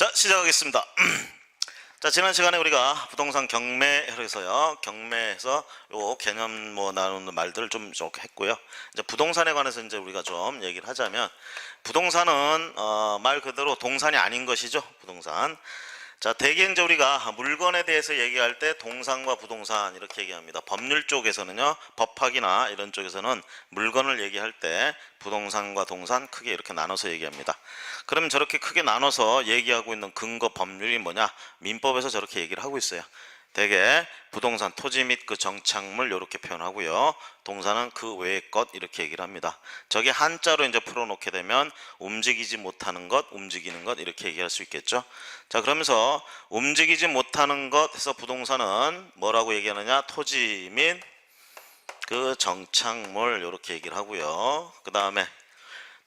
자, 시작하겠습니다. 자, 지난 시간에 우리가 부동산 경매해서요. 경매에서 요 개념 나누는 말들을 좀 했고요. 이제 부동산에 관해서 이제 우리가 좀 얘기를 하자면, 부동산은 말 그대로 동산이 아닌 것이죠. 부동산. 자, 대개 이제 우리가 물건에 대해서 얘기할 때 동산과 부동산 이렇게 얘기합니다. 법률 쪽에서는요, 법학이나 이런 쪽에서는 물건을 얘기할 때 부동산과 동산 크게 이렇게 나눠서 얘기합니다. 그럼 저렇게 크게 나눠서 얘기하고 있는 근거 법률이 뭐냐? 민법에서 저렇게 얘기를 하고 있어요. 대개 부동산 토지 및 그 정착물 이렇게 표현하고요. 동산은 그 외의 것 이렇게 얘기를 합니다. 저게 한자로 이제 풀어놓게 되면 움직이지 못하는 것, 움직이는 것 이렇게 얘기할 수 있겠죠. 자, 그러면서 움직이지 못하는 것 해서 부동산은 뭐라고 얘기하느냐? 토지 및 그 정착물 이렇게 얘기를 하고요. 그 다음에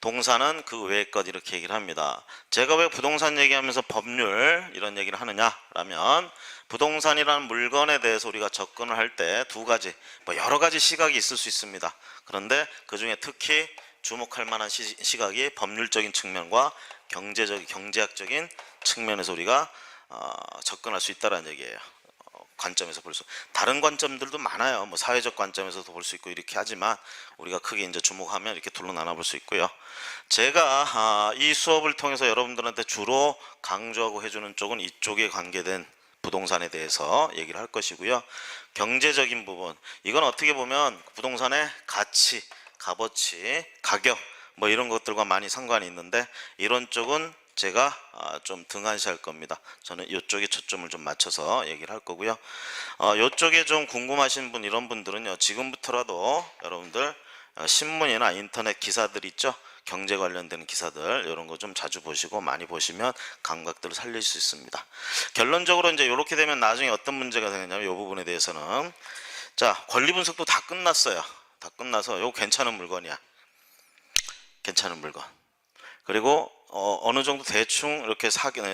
동산은 그 외의 것 이렇게 얘기를 합니다. 제가 왜 부동산 얘기하면서 법률 이런 얘기를 하느냐라면, 부동산이라는 물건에 대해서 우리가 접근을 할 때 두 가지, 여러 가지 시각이 있을 수 있습니다. 그런데 그 중에 특히 주목할 만한 시각이 법률적인 측면과 경제학적인 측면에서 우리가 접근할 수 있다는 얘기예요. 관점에서 볼 수, 다른 관점들도 많아요. 사회적 관점에서도 볼 수 있고 이렇게 하지만 우리가 크게 이제 주목하면 이렇게 둘로 나눠 볼 수 있고요. 제가 이 수업을 통해서 여러분들한테 주로 강조하고 해주는 쪽은 이쪽에 관계된 부동산에 대해서 얘기를 할 것이고요. 경제적인 부분, 이건 어떻게 보면 부동산의 가치, 값어치, 가격 이런 것들과 많이 상관이 있는데, 이런 쪽은 제가 좀 등한시할 겁니다. 저는 이쪽에 초점을 좀 맞춰서 얘기를 할 거고요. 이쪽에 좀 궁금하신 분, 이런 분들은요, 지금부터라도 여러분들 신문이나 인터넷 기사들 있죠? 경제 관련된 기사들 이런 거 좀 자주 보시고 많이 보시면 감각들을 살릴 수 있습니다. 결론적으로 이제 이렇게 되면 나중에 어떤 문제가 되느냐면, 이 부분에 대해서는, 자, 권리 분석도 다 끝났어요. 다 끝나서 이거 괜찮은 물건이야. 괜찮은 물건. 그리고 어느 정도 대충 이렇게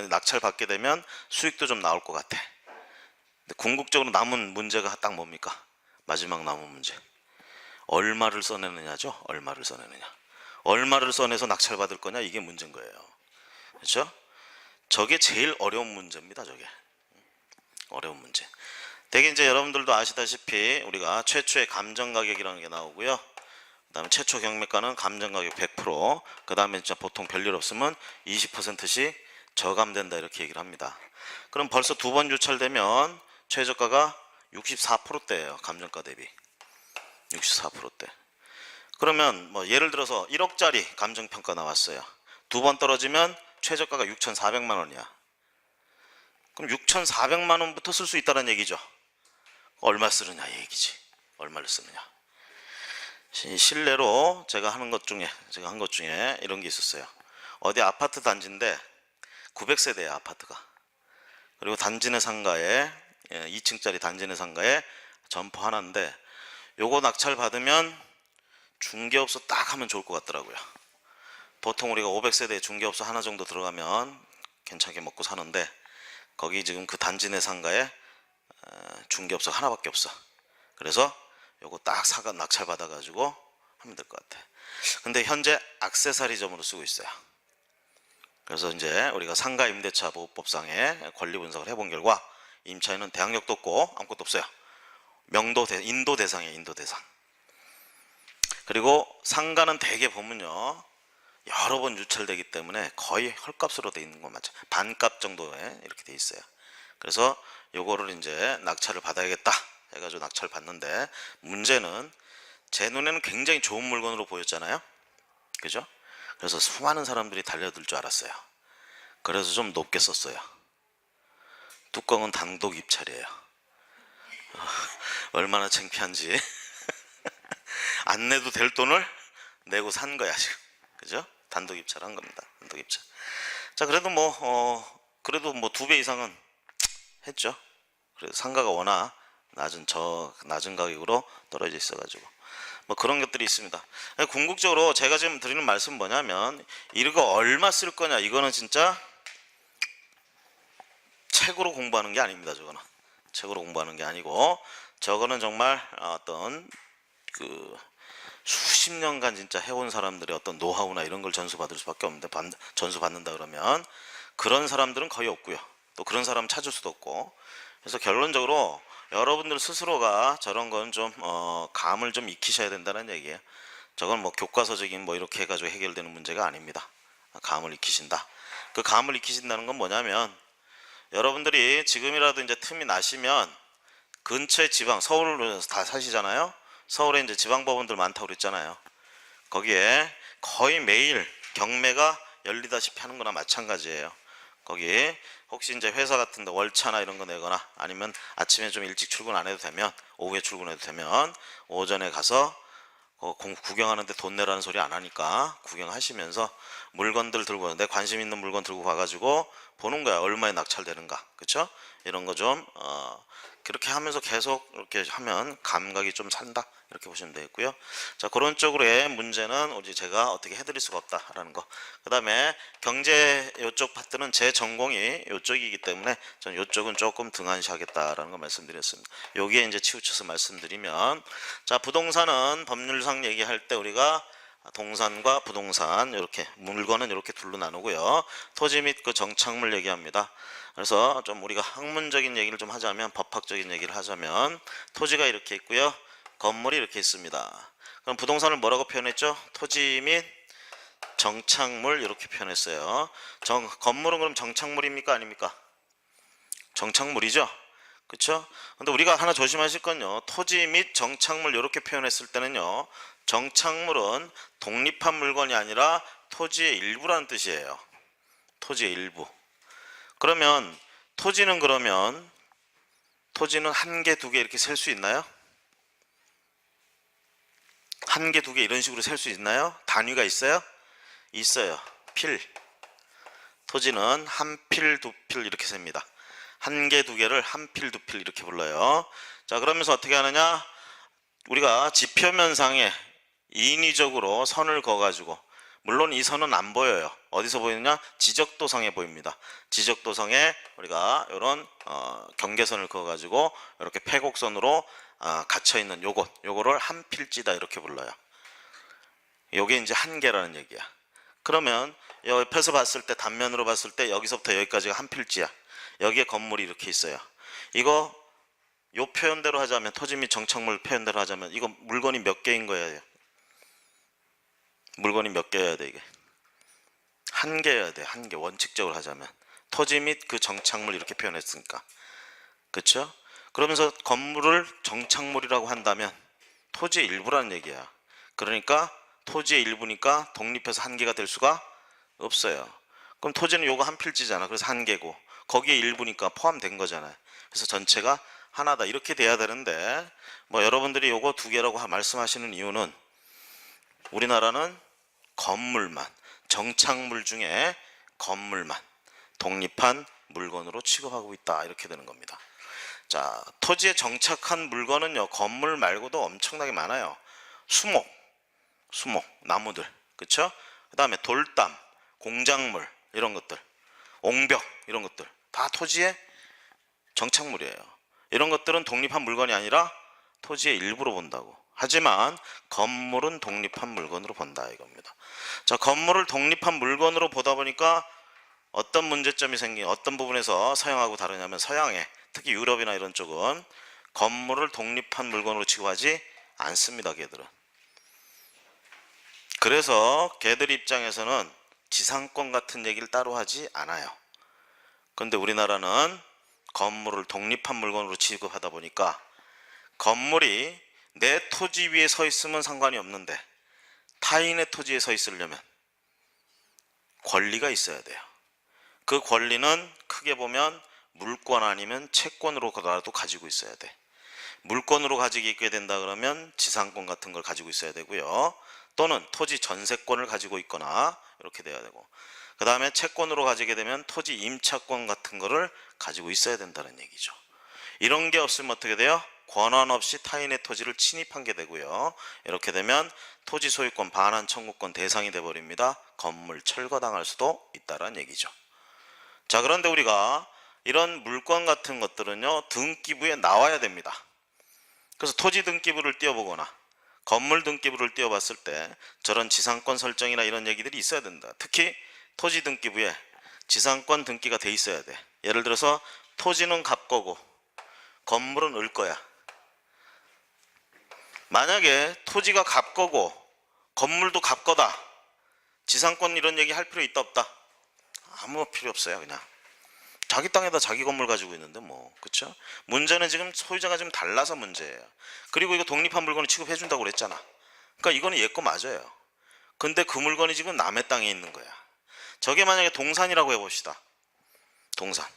낙찰 받게 되면 수익도 좀 나올 것 같아. 근데 궁극적으로 남은 문제가 딱 뭡니까? 마지막 남은 문제. 얼마를 써내느냐죠. 얼마를 써내느냐. 얼마를 써내서 낙찰 받을 거냐, 이게 문제인 거예요. 그렇죠? 저게 제일 어려운 문제입니다. 저게 어려운 문제. 대개 이제 여러분들도 아시다시피 우리가 최초의 감정가격이라는 게 나오고요. 그 다음에 최초 경매가는 감정가격 100%, 그 다음에 진짜 보통 별일 없으면 20%씩 저감된다 이렇게 얘기를 합니다. 그럼 벌써 두 번 유찰되면 최저가가 64%대예요. 감정가 대비 64%대. 그러면 예를 들어서 1억짜리 감정평가 나왔어요. 두 번 떨어지면 최저가가 6,400만 원이야. 그럼 6,400만 원부터 쓸 수 있다는 얘기죠. 얼마 쓰느냐 이 얘기지. 얼마를 쓰느냐. 실례로 제가 한 것 중에 이런 게 있었어요. 어디 아파트 단지인데 900세대야 아파트가. 그리고 단지 내 상가에 2층짜리 단지 내 상가에 점포 하나인데, 요거 낙찰 받으면 중개업소 딱 하면 좋을 것 같더라고요. 보통 우리가 500세대에 중개업소 하나 정도 들어가면 괜찮게 먹고 사는데, 거기 지금 그 단지 내 상가에 중개업소 하나밖에 없어. 그래서 요거 딱 낙찰 받아가지고 하면 될 것 같아. 근데 현재 액세서리점으로 쓰고 있어요. 그래서 이제 우리가 상가 임대차 보호법상의 권리 분석을 해본 결과, 임차인은 대항력도 없고 아무것도 없어요. 인도 대상이에요. 인도 대상. 그리고 상가는 대개 보면요, 여러 번 유찰되기 때문에 거의 헐값으로 돼 있는 거 맞죠? 반값 정도에 이렇게 돼 있어요. 그래서 요거를 이제 낙찰을 받아야겠다 해가지고 낙찰 받는데, 문제는 제 눈에는 굉장히 좋은 물건으로 보였잖아요. 그죠? 그래서 수많은 사람들이 달려들 줄 알았어요. 그래서 좀 높게 썼어요. 뚜껑은 단독 입찰이에요. 얼마나 창피한지. 안 내도 될 돈을 내고 산 거야 지금. 그죠? 단독 입찰한 겁니다. 단독 입찰. 자, 그래도 그래도 2배 이상은 했죠. 그래서 상가가 워낙 낮은 가격으로 떨어져 있어가지고 그런 것들이 있습니다. 궁극적으로 제가 지금 드리는 말씀은 뭐냐면, 이거 얼마 쓸 거냐, 이거는 진짜 책으로 공부하는 게 아닙니다. 저거는 책으로 공부하는 게 아니고, 저거는 정말 어떤 수십 년간 진짜 해온 사람들의 어떤 노하우나 이런 걸 전수받을 수밖에 없는데, 전수받는다 그러면 그런 사람들은 거의 없고요. 또 그런 사람 찾을 수도 없고. 그래서 결론적으로 여러분들 스스로가 저런 건 좀 감을 좀 익히셔야 된다는 얘기예요. 저건 뭐 교과서적인 뭐 이렇게 해가지고 해결되는 문제가 아닙니다. 감을 익히신다. 그 감을 익히신다는 건 뭐냐면 여러분들이 지금이라도 이제 틈이 나시면 근처에 지방, 서울로 다 사시잖아요. 서울에 이제 지방법원들 많다고 그랬잖아요. 거기에 거의 매일 경매가 열리다시피 하는 거나 마찬가지예요. 거기 혹시 이제 회사 같은데 월차나 이런 거 내거나 아니면 아침에 좀 일찍 출근 안 해도 되면 오후에 출근해도 되면 오전에 가서 구경하는데 돈 내라는 소리 안 하니까 구경하시면서 물건들 들고 오는데 관심 있는 물건 들고 가가지고 보는 거야. 얼마에 낙찰되는가. 그쵸? 이런 거 좀 그렇게 하면서 계속 이렇게 하면 감각이 좀 산다. 이렇게 보시면 되겠고요. 자, 그런 쪽으로의 문제는 오직 제가 어떻게 해드릴 수가 없다라는 거. 그 다음에 경제 이쪽 파트는 제 전공이 이쪽이기 때문에 전 이쪽은 조금 등한시하겠다라는 거 말씀드렸습니다. 여기에 이제 치우쳐서 말씀드리면, 자, 부동산은 법률상 얘기할 때 우리가 동산과 부동산 이렇게 물건은 이렇게 둘로 나누고요. 토지 및 그 정착물 얘기합니다. 그래서 좀 우리가 학문적인 얘기를 좀 하자면, 법학적인 얘기를 하자면 토지가 이렇게 있고요. 건물이 이렇게 있습니다. 그럼 부동산을 뭐라고 표현했죠? 토지 및 정착물 이렇게 표현했어요. 건물은 그럼 정착물입니까? 아닙니까? 정착물이죠. 그렇죠? 근데 우리가 하나 조심하실 건요. 토지 및 정착물 이렇게 표현했을 때는요. 정착물은 독립한 물건이 아니라 토지의 일부라는 뜻이에요. 토지의 일부. 그러면 토지는 한 개, 두 개 이렇게 셀 수 있나요? 한 개, 두 개 이런 식으로 셀 수 있나요? 단위가 있어요? 있어요. 필. 토지는 한 필, 두 필 이렇게 셉니다. 한 개, 두 개를 한 필, 두 필 이렇게 불러요. 자, 그러면서 어떻게 하느냐? 우리가 지표면상에 인위적으로 선을 그어가지고, 물론 이 선은 안 보여요. 어디서 보이느냐? 지적도상에 보입니다. 지적도상에 우리가 이런 경계선을 그어가지고 이렇게 패곡선으로 갇혀있는 요거를 한 필지다 이렇게 불러요. 요게 이제 한 개라는 얘기야. 그러면 옆에서 봤을 때, 단면으로 봤을 때 여기서부터 여기까지가 한 필지야. 여기에 건물이 이렇게 있어요. 이거 요 표현대로 하자면, 토지 및 정착물 표현대로 하자면 이거 물건이 몇 개인 거예요? 물건이 몇 개여야 돼? 이게 한 개여야 돼. 한 개. 원칙적으로 하자면 토지 및 그 정착물 이렇게 표현했으니까. 그렇죠? 그러면서 건물을 정착물이라고 한다면 토지의 일부라는 얘기야. 그러니까 토지의 일부니까 독립해서 한 개가 될 수가 없어요. 그럼 토지는 요거 한 필지잖아. 그래서 한 개고 거기에 일부니까 포함된 거잖아요. 그래서 전체가 하나다 이렇게 돼야 되는데, 뭐 여러분들이 요거 두 개라고 말씀하시는 이유는 우리나라는 건물만, 정착물 중에 건물만 독립한 물건으로 취급하고 있다 이렇게 되는 겁니다. 자, 토지에 정착한 물건은요, 건물 말고도 엄청나게 많아요. 수목, 나무들, 그쵸? 그 다음에 돌담, 공작물 이런 것들, 옹벽 이런 것들 다 토지의 정착물이에요. 이런 것들은 독립한 물건이 아니라 토지의 일부로 본다고. 하지만 건물은 독립한 물건으로 본다 이겁니다. 자, 건물을 독립한 물건으로 보다 보니까 어떤 문제점이 어떤 부분에서 서양하고 다르냐면, 서양에 특히 유럽이나 이런 쪽은 건물을 독립한 물건으로 취급하지 않습니다. 걔들은. 그래서 걔들 입장에서는 지상권 같은 얘기를 따로 하지 않아요. 그런데 우리나라는 건물을 독립한 물건으로 취급하다 보니까 건물이 내 토지 위에 서 있으면 상관이 없는데 타인의 토지에 서 있으려면 권리가 있어야 돼요. 그 권리는 크게 보면 물권 아니면 채권으로라도 가지고 있어야 돼. 물권으로 가지고 있게 된다 그러면 지상권 같은 걸 가지고 있어야 되고요. 또는 토지 전세권을 가지고 있거나 이렇게 돼야 되고, 그 다음에 채권으로 가지게 되면 토지 임차권 같은 거를 가지고 있어야 된다는 얘기죠. 이런 게 없으면 어떻게 돼요? 권한 없이 타인의 토지를 침입한 게 되고요. 이렇게 되면 토지 소유권 반환 청구권 대상이 돼버립니다. 건물 철거당할 수도 있다는 얘기죠. 자, 그런데 우리가 이런 물권 같은 것들은요, 등기부에 나와야 됩니다. 그래서 토지 등기부를 띄워보거나 건물 등기부를 띄워봤을 때 저런 지상권 설정이나 이런 얘기들이 있어야 된다. 특히 토지 등기부에 지상권 등기가 돼 있어야 돼. 예를 들어서 토지는 갑거고 건물은 을 거야. 만약에 토지가 갑거고 건물도 갑거다. 지상권 이런 얘기 할 필요 있다 없다? 아무 필요 없어요. 그냥 자기 땅에다 자기 건물 가지고 있는데 뭐, 그쵸? 문제는 지금 소유자가 좀 달라서 문제예요. 그리고 이거 독립한 물건을 취급해 준다고 그랬잖아. 그러니까 이거는 얘 거 맞아요. 근데 그 물건이 지금 남의 땅에 있는 거야. 저게 만약에 동산이라고 해봅시다. 동산.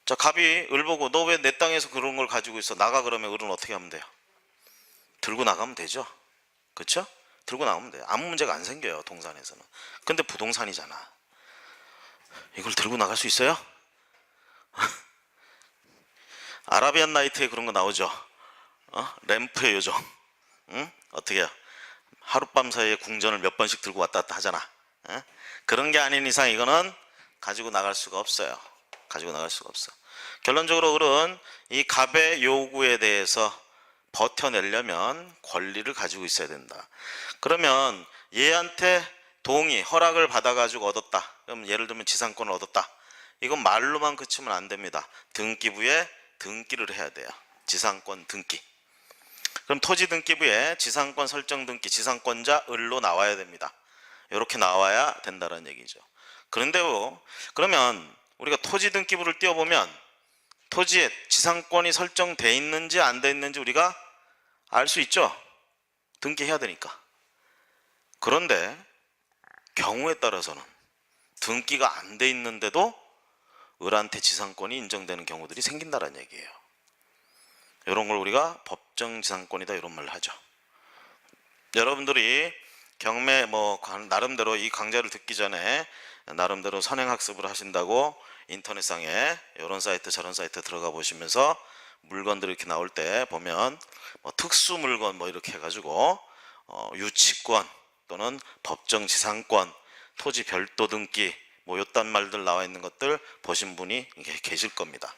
자, 갑이 을 보고 너 왜 내 땅에서 그런 걸 가지고 있어? 나가. 그러면 을은 어떻게 하면 돼요? 들고 나가면 되죠. 그쵸? 들고 나가면 돼요. 아무 문제가 안 생겨요, 동산에서는. 근데 부동산이잖아. 이걸 들고 나갈 수 있어요? 아라비안 나이트에 그런 거 나오죠. 램프의 요정. 응? 어떻게 해요? 하룻밤 사이에 궁전을 몇 번씩 들고 왔다 갔다 하잖아. 그런 게 아닌 이상 이거는 가지고 나갈 수가 없어요. 가지고 나갈 수가 없어. 결론적으로 을은 이 갑의 요구에 대해서 버텨내려면 권리를 가지고 있어야 된다. 그러면 얘한테 동의, 허락을 받아가지고 얻었다. 그럼 예를 들면 지상권을 얻었다. 이건 말로만 그치면 안 됩니다. 등기부에 등기를 해야 돼요. 지상권 등기. 그럼 토지 등기부에 지상권 설정 등기, 지상권자 을로 나와야 됩니다. 이렇게 나와야 된다는 얘기죠. 그런데요, 그러면 우리가 토지 등기부를 띄워보면 토지에 지상권이 설정돼 있는지 안 돼 있는지 우리가 알 수 있죠. 등기해야 되니까. 그런데 경우에 따라서는 등기가 안 돼 있는데도 을한테 지상권이 인정되는 경우들이 생긴다는 얘기예요. 이런 걸 우리가 법정지상권이다 이런 말을 하죠. 여러분들이 경매 뭐 나름대로 이 강좌를 듣기 전에 나름대로 선행학습을 하신다고 인터넷상에 이런 사이트 저런 사이트 들어가 보시면서 물건들이 이렇게 나올 때 보면 뭐 특수 물건 뭐 이렇게 해가지고 유치권 또는 법정지상권, 토지 별도 등기 뭐 요딴 말들 나와 있는 것들 보신 분이 계실 겁니다.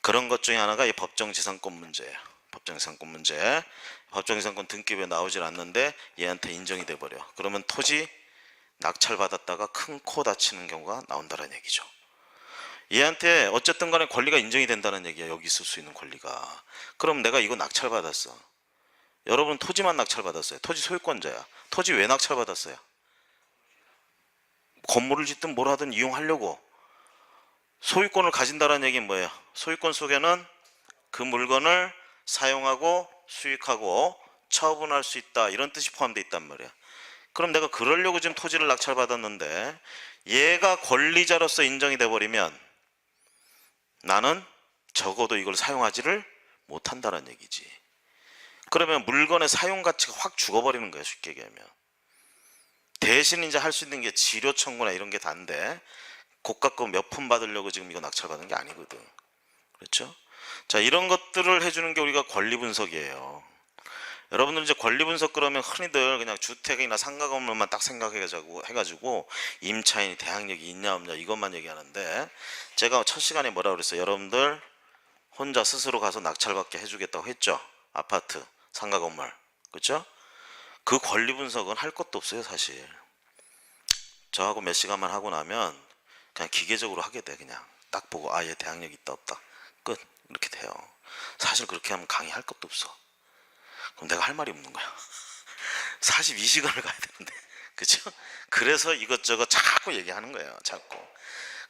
그런 것 중에 하나가 이 법정지상권 문제예요. 법정지상권 문제. 법정지상권 등기부에 나오질 않는데 얘한테 인정이 돼버려. 그러면 토지 낙찰받았다가 큰 코 다치는 경우가 나온다는 얘기죠. 얘한테 어쨌든 간에 권리가 인정이 된다는 얘기야. 여기 있을 수 있는 권리가. 그럼 내가 이거 낙찰받았어. 여러분 토지만 낙찰받았어요. 토지 소유권자야. 토지 왜 낙찰받았어요? 건물을 짓든 뭘 하든 이용하려고. 소유권을 가진다는 얘기는 뭐예요? 소유권 속에는 그 물건을 사용하고 수익하고 처분할 수 있다 이런 뜻이 포함되어 있단 말이야. 그럼 내가 그러려고 지금 토지를 낙찰받았는데 얘가 권리자로서 인정이 돼버리면 나는 적어도 이걸 사용하지를 못한다는 얘기지. 그러면 물건의 사용 가치가 확 죽어버리는 거야. 쉽게 얘기하면. 대신 이제 할 수 있는 게 지료 청구나 이런 게 다인데 고가급 몇 푼 받으려고 지금 이거 낙찰받은 게 아니거든. 그렇죠? 자, 이런 것들을 해주는 게 우리가 권리 분석이에요. 여러분들 이제 권리 분석 그러면 흔히들 그냥 주택이나 상가 건물만 딱 생각해가지고 임차인이 대항력이 있냐 없냐 이것만 얘기하는데 제가 첫 시간에 뭐라 그랬어요? 여러분들 혼자 스스로 가서 낙찰받게 해주겠다고 했죠? 아파트, 상가 건물. 그렇죠? 그 권리 분석은 할 것도 없어요, 사실. 저하고 몇 시간만 하고 나면 그냥 기계적으로 하게 돼. 그냥 딱 보고 얘 대항력이 있다 없다 끝. 이렇게 돼요. 사실 그렇게 하면 강의할 것도 없어. 그럼 내가 할 말이 없는 거야. 42시간을 가야 되는데. 그죠? 그래서 이것저것 자꾸 얘기하는 거예요. 자꾸.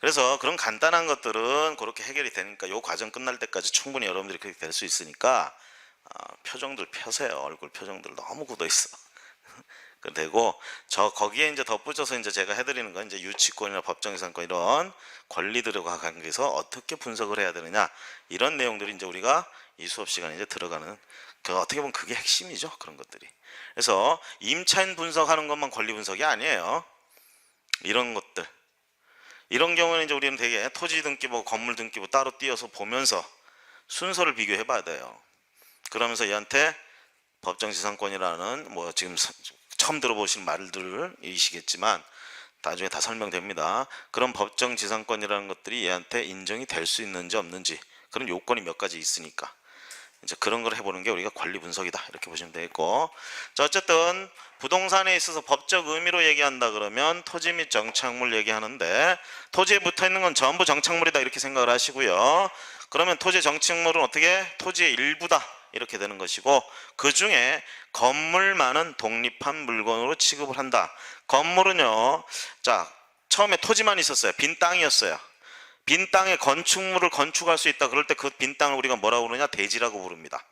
그래서 그런 간단한 것들은 그렇게 해결이 되니까 이 과정 끝날 때까지 충분히 여러분들이 그렇게 될 수 있으니까 표정들 펴세요. 얼굴 표정들 너무 굳어 있어. 되고 거기에 이제 덧붙여서 이제 제가 해드리는 건 이제 유치권이나 법정지상권 이런 권리들과 관계해서 어떻게 분석을 해야 되느냐 이런 내용들이 이제 우리가 이 수업 시간에 이제 들어가는 어떻게 보면 그게 핵심이죠. 그런 것들이. 그래서 임차인 분석하는 것만 권리 분석이 아니에요. 이런 것들. 이런 경우는 이제 우리는 되게 토지 등기부, 건물 등기부 따로 띄어서 보면서 순서를 비교해 봐야 돼요. 그러면서 얘한테 법정지상권이라는 뭐 지금 처음 들어보신 말들이시겠지만 나중에 다 설명됩니다. 그런 법정지상권이라는 것들이 얘한테 인정이 될 수 있는지 없는지 그런 요건이 몇 가지 있으니까 이제 그런 걸 해보는 게 우리가 권리 분석이다 이렇게 보시면 되겠고, 자 어쨌든 부동산에 있어서 법적 의미로 얘기한다 그러면 토지 및 정착물 얘기하는데, 토지에 붙어 있는 건 전부 정착물이다 이렇게 생각을 하시고요. 그러면 토지 정착물은 어떻게 토지의 일부다 이렇게 되는 것이고, 그 중에 건물만은 독립한 물건으로 취급을 한다. 건물은요, 자 처음에 토지만 있었어요. 빈 땅이었어요. 빈 땅에 건축물을 건축할 수 있다. 그럴 때 그 빈 땅을 우리가 뭐라고 부르냐? 대지라고 부릅니다.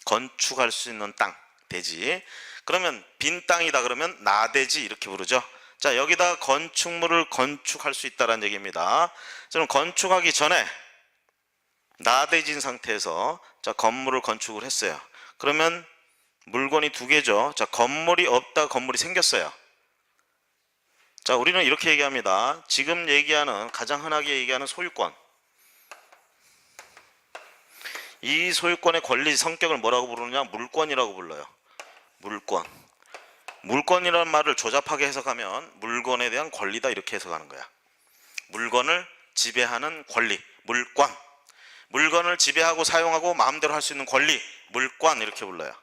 건축할 수 있는 땅, 대지. 그러면 빈 땅이다 그러면 나대지 이렇게 부르죠. 자 여기다 건축물을 건축할 수 있다는 얘기입니다. 그럼 건축하기 전에 나대진 상태에서 자 건물을 건축을 했어요. 그러면 물건이 두 개죠. 자 건물이 없다, 건물이 생겼어요. 자 우리는 이렇게 얘기합니다. 지금 얘기하는, 가장 흔하게 얘기하는 소유권, 이 소유권의 권리 성격을 뭐라고 부르느냐? 물권이라고 불러요. 물권. 물권이라는 말을 조잡하게 해석하면 물건에 대한 권리다 이렇게 해석하는 거야. 물건을 지배하는 권리, 물권. 물건을 지배하고 사용하고 마음대로 할 수 있는 권리, 물권 이렇게 불러요.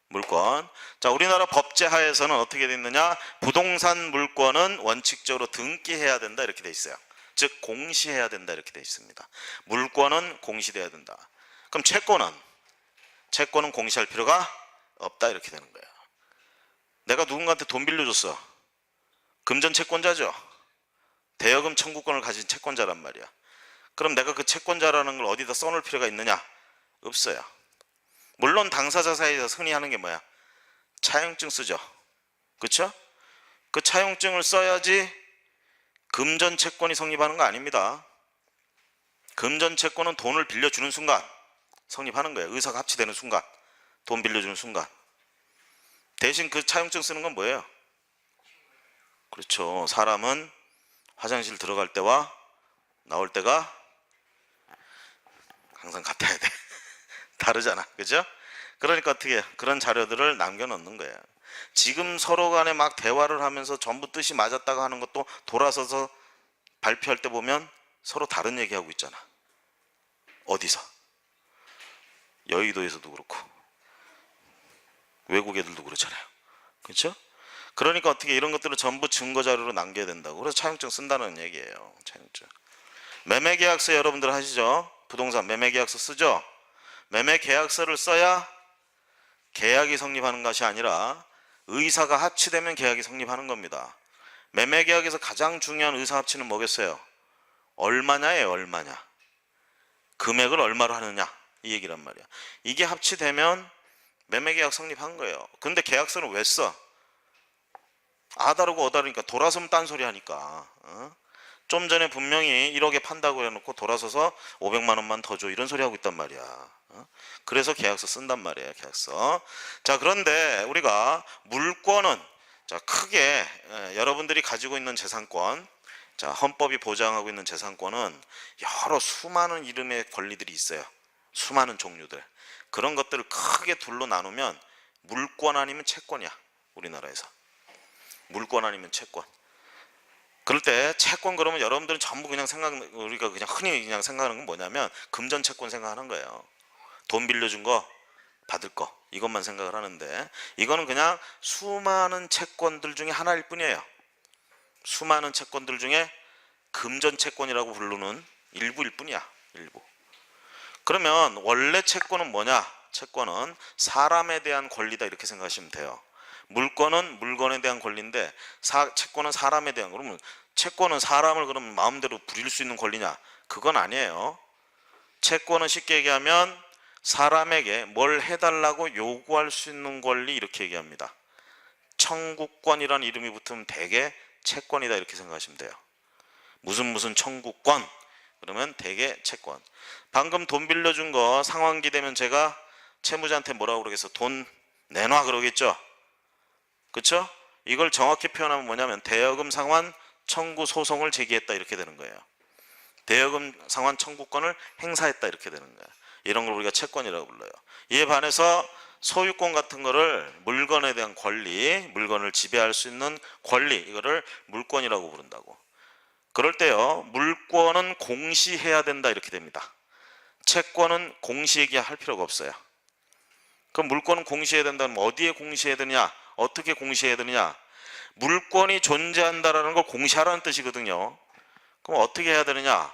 물권. 자 우리나라 법제 하에서는 어떻게 돼 있느냐? 부동산 물권은 원칙적으로 등기해야 된다 이렇게 돼 있어요. 즉 공시해야 된다 이렇게 돼 있습니다. 물권은 공시돼야 된다. 그럼 채권은 공시할 필요가 없다 이렇게 되는 거예요. 내가 누군가한테 돈 빌려줬어. 금전 채권자죠. 대여금 청구권을 가진 채권자란 말이야. 그럼 내가 그 채권자라는 걸 어디다 써놓을 필요가 있느냐? 없어요. 물론 당사자 사이에서 흔히 하는 게 뭐야? 차용증 쓰죠. 그렇죠? 그 차용증을 써야지 금전 채권이 성립하는 거 아닙니다. 금전 채권은 돈을 빌려주는 순간 성립하는 거예요. 의사가 합치되는 순간, 돈 빌려주는 순간. 대신 그 차용증 쓰는 건 뭐예요? 그렇죠. 사람은 화장실 들어갈 때와 나올 때가 항상 같아야 돼. 다르잖아. 그죠? 그러니까 어떻게 그런 자료들을 남겨놓는 거예요. 지금 서로 간에 막 대화를 하면서 전부 뜻이 맞았다가 하는 것도 돌아서서 발표할 때 보면 서로 다른 얘기하고 있잖아. 어디서? 여의도에서도 그렇고 외국 애들도 그렇잖아요. 그렇죠? 그러니까 어떻게 이런 것들을 전부 증거 자료로 남겨야 된다고. 그래서 차용증 쓴다는 얘기예요. 차용증. 매매계약서 여러분들 하시죠? 부동산 매매계약서 쓰죠? 매매계약서를 써야 계약이 성립하는 것이 아니라 의사가 합치되면 계약이 성립하는 겁니다. 매매계약에서 가장 중요한 의사 합치는 뭐겠어요? 얼마냐예요. 얼마냐. 금액을 얼마로 하느냐 이 얘기란 말이야. 이게 합치되면 매매계약 성립한 거예요. 근데 계약서는 왜 써? 아 다르고 어 다르니까 돌아서면 딴소리 하니까. 좀 전에 분명히 1억에 판다고 해놓고 돌아서서 500만 원만 더 줘 이런 소리 하고 있단 말이야. 그래서 계약서 쓴단 말이에요. 계약서. 자 그런데 우리가 물권은 자 크게 여러분들이 가지고 있는 재산권, 자 헌법이 보장하고 있는 재산권은 여러 수많은 이름의 권리들이 있어요. 수많은 종류들. 그런 것들을 크게 둘로 나누면 물권 아니면 채권이야. 우리나라에서 물권 아니면 채권. 그럴 때 채권 그러면 여러분들은 전부 그냥 우리가 그냥 흔히 그냥 생각하는 건 뭐냐면 금전 채권 생각하는 거예요. 돈 빌려준 거 받을 거 이것만 생각을 하는데, 이거는 그냥 수많은 채권들 중에 하나일 뿐이에요. 수많은 채권들 중에 금전 채권이라고 부르는 일부일 뿐이야. 일부. 그러면 원래 채권은 뭐냐? 채권은 사람에 대한 권리다 이렇게 생각하시면 돼요. 물권은 물건에 대한 권리인데 채권은 사람에 대한. 그러면 채권은 사람을 그러면 마음대로 부릴 수 있는 권리냐? 그건 아니에요. 채권은 쉽게 얘기하면 사람에게 뭘 해달라고 요구할 수 있는 권리 이렇게 얘기합니다. 청구권이라는 이름이 붙으면 대개 채권이다 이렇게 생각하시면 돼요. 무슨 청구권 그러면 대개 채권. 방금 돈 빌려준 거 상환기 되면 제가 채무자한테 뭐라고 그러겠어? 돈 내놔 그러겠죠? 그렇죠? 이걸 정확히 표현하면 뭐냐면 대여금 상환 청구 소송을 제기했다 이렇게 되는 거예요. 대여금 상환 청구권을 행사했다 이렇게 되는 거예요. 이런 걸 우리가 채권이라고 불러요. 이에 반해서 소유권 같은 거를 물건에 대한 권리, 물건을 지배할 수 있는 권리, 이거를 물권이라고 부른다고. 그럴 때요 물권은 공시해야 된다 이렇게 됩니다. 채권은 공시얘기할 필요가 없어요. 그럼 물권은 공시해야 된다면 어디에 공시해야 되느냐, 어떻게 공시해야 되느냐. 물권이 존재한다라는 걸 공시하라는 뜻이거든요. 그럼 어떻게 해야 되느냐.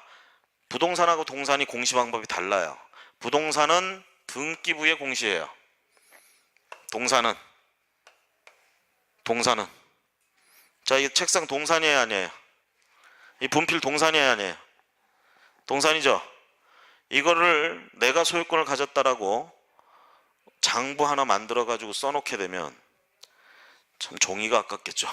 부동산하고 동산이 공시 방법이 달라요. 부동산은 등기부에 공시해요. 동산은 자, 이 책상 동산이에요, 아니에요? 이 분필 동산이에요, 아니에요? 동산이죠. 이거를 내가 소유권을 가졌다라고 장부 하나 만들어 가지고 써놓게 되면 참 종이가 아깝겠죠.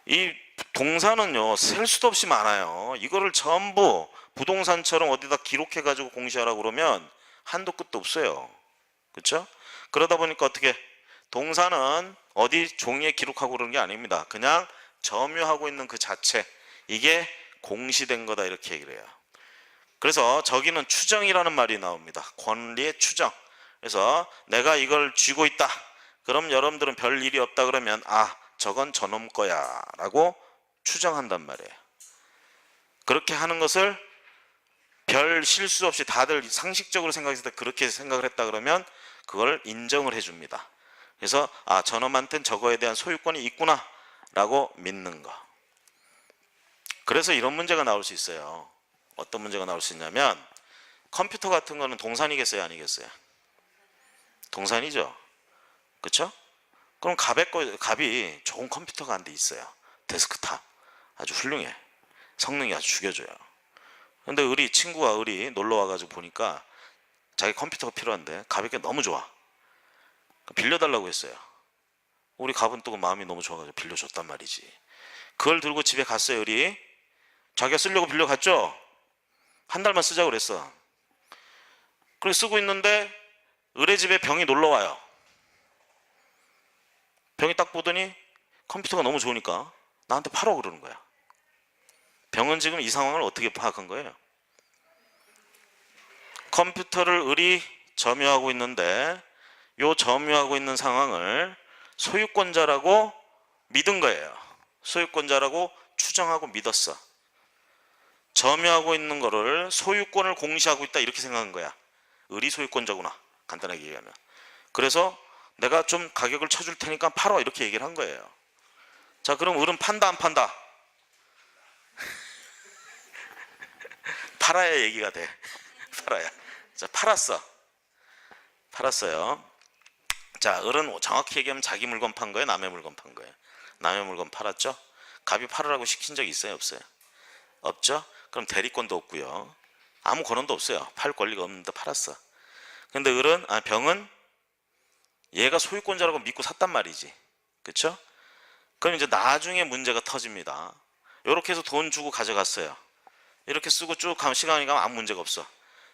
이 동산은요 셀 수도 없이 많아요. 이거를 전부 부동산처럼 어디다 기록해 가지고 공시하라고 그러면 한도 끝도 없어요. 그렇죠? 그러다 보니까 어떻게, 동산은 어디 종이에 기록하고 그러는 게 아닙니다. 그냥 점유하고 있는 그 자체, 이게 공시된 거다, 이렇게 얘기를 해요. 그래서 저기는 추정이라는 말이 나옵니다. 권리의 추정. 그래서 내가 이걸 쥐고 있다, 그럼 여러분들은 별 일이 없다 그러면 아, 저건 저놈 거야 라고 추정한단 말이에요. 그렇게 하는 것을 별 실수 없이 다들 상식적으로 생각했을 때 그렇게 생각을 했다 그러면 그걸 인정을 해줍니다. 그래서 아, 저놈한테는 저거에 대한 소유권이 있구나 라고 믿는 거. 그래서 이런 문제가 나올 수 있어요. 어떤 문제가 나올 수 있냐면, 컴퓨터 같은 거는 동산이겠어요, 아니겠어요? 동산이죠. 그렇죠? 그럼 갑이 좋은 컴퓨터가 한 대 있어요. 데스크탑 아주 훌륭해. 성능이 아주 죽여줘요. 근데 친구가 놀러 와가지고 보니까 자기 컴퓨터가 필요한데 갑에게 너무 좋아. 빌려달라고 했어요. 우리 갑은 또 마음이 너무 좋아가지고 빌려줬단 말이지. 그걸 들고 집에 갔어요. 자기가 쓰려고 빌려갔죠. 한 달만 쓰자고 그랬어. 그렇게 쓰고 있는데 의뢰 집에 병이 놀러 와요. 병이 딱 보더니 컴퓨터가 너무 좋으니까 나한테 팔어 그러는 거야. 병은 지금 이 상황을 어떻게 파악한 거예요? 컴퓨터를 점유하고 있는데 요 점유하고 있는 상황을 소유권자라고 믿은 거예요. 소유권자라고 추정하고 믿었어. 점유하고 있는 거를 소유권을 공시하고 있다, 이렇게 생각한 거야. 소유권자구나, 간단하게 얘기하면. 그래서 내가 좀 가격을 쳐줄 테니까 팔어, 이렇게 얘기를 한 거예요. 자, 그럼 판다, 안 판다? 팔아야 얘기가 돼. 팔아야. 자, 팔았어요. 자, 정확히 얘기하면 자기 물건 판 거예요, 남의 물건 판 거예요? 남의 물건 팔았죠? 갑이 팔으라고 시킨 적이 있어요, 없어요? 없죠? 그럼 대리권도 없고요. 아무 권한도 없어요. 팔 권리가 없는데 팔았어. 근데 병은 얘가 소유권자라고 믿고 샀단 말이지. 그쵸? 그럼 이제 나중에 문제가 터집니다. 이렇게 해서 돈 주고 가져갔어요. 이렇게 쓰고 쭉 가면 시간이 가면 아무 문제가 없어.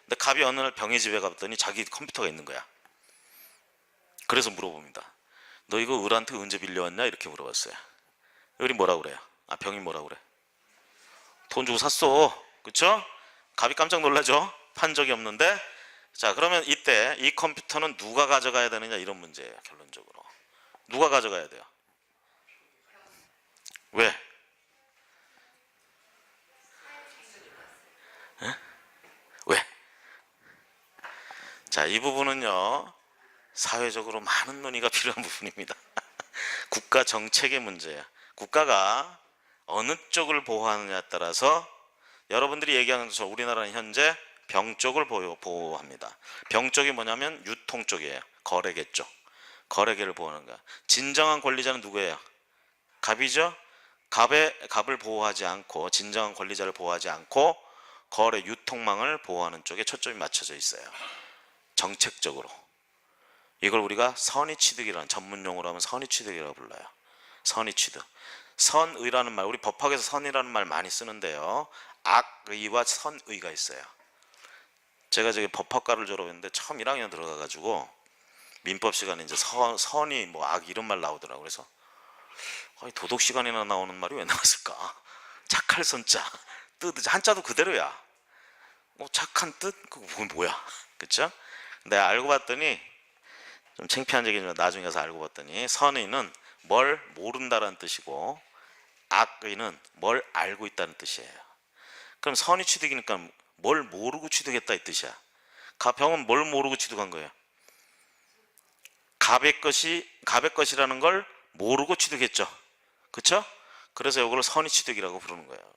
근데 갑이 어느 날 병의 집에 갔더니 자기 컴퓨터가 있는 거야. 그래서 물어봅니다. 너 이거 을한테 언제 빌려왔냐? 이렇게 물어봤어요. 을이 뭐라 그래요? 병이 뭐라 그래? 돈 주고 샀어. 그쵸? 갑이 깜짝 놀라죠? 판 적이 없는데. 자, 그러면 이때 이 컴퓨터는 누가 가져가야 되느냐, 이런 문제예요. 결론적으로 누가 가져가야 돼요? 왜? 에? 왜? 자, 이 부분은요 사회적으로 많은 논의가 필요한 부분입니다. 국가 정책의 문제예요. 국가가 어느 쪽을 보호하느냐에 따라서, 여러분들이 얘기하는 것처럼 우리나라는 현재 병 쪽을 보호합니다. 병 쪽이 뭐냐면 유통 쪽이에요. 거래계 쪽. 거래계를 보호하는 거야. 진정한 권리자는 누구예요? 갑이죠. 갑을 보호하지 않고, 진정한 권리자를 보호하지 않고 거래 유통망을 보호하는 쪽에 초점이 맞춰져 있어요. 정책적으로. 이걸 우리가 선의취득이라는, 전문용어로 하면 선의취득이라고 불러요. 선의취득. 선의라는 말, 우리 법학에서 선이라는 말 많이 쓰는데요, 악의와 선의가 있어요. 제가 저기 법학과를 졸업했는데 처음 1학년 들어가가지고 민법 시간에 이제 선이 뭐 악 이런 말 나오더라고요. 그래서 도덕 시간이나 나오는 말이 왜 나왔을까? 착할 선자, 뜻, 한자도 그대로야. 뭐 착한 뜻? 그거 뭐야? 그쵸? 내가 알고 봤더니, 좀 창피한 얘기지만 나중에 가서 알고 봤더니, 선의는 뭘 모른다라는 뜻이고 악의는 뭘 알고 있다는 뜻이에요. 그럼 선의 취득이니까 뭘 모르고 취득했다 이 뜻이야. 가평은 뭘 모르고 취득한 거예요? 갑의 것이라는 걸 모르고 취득했죠. 그쵸? 그래서 이걸 선의취득이라고 부르는 거예요.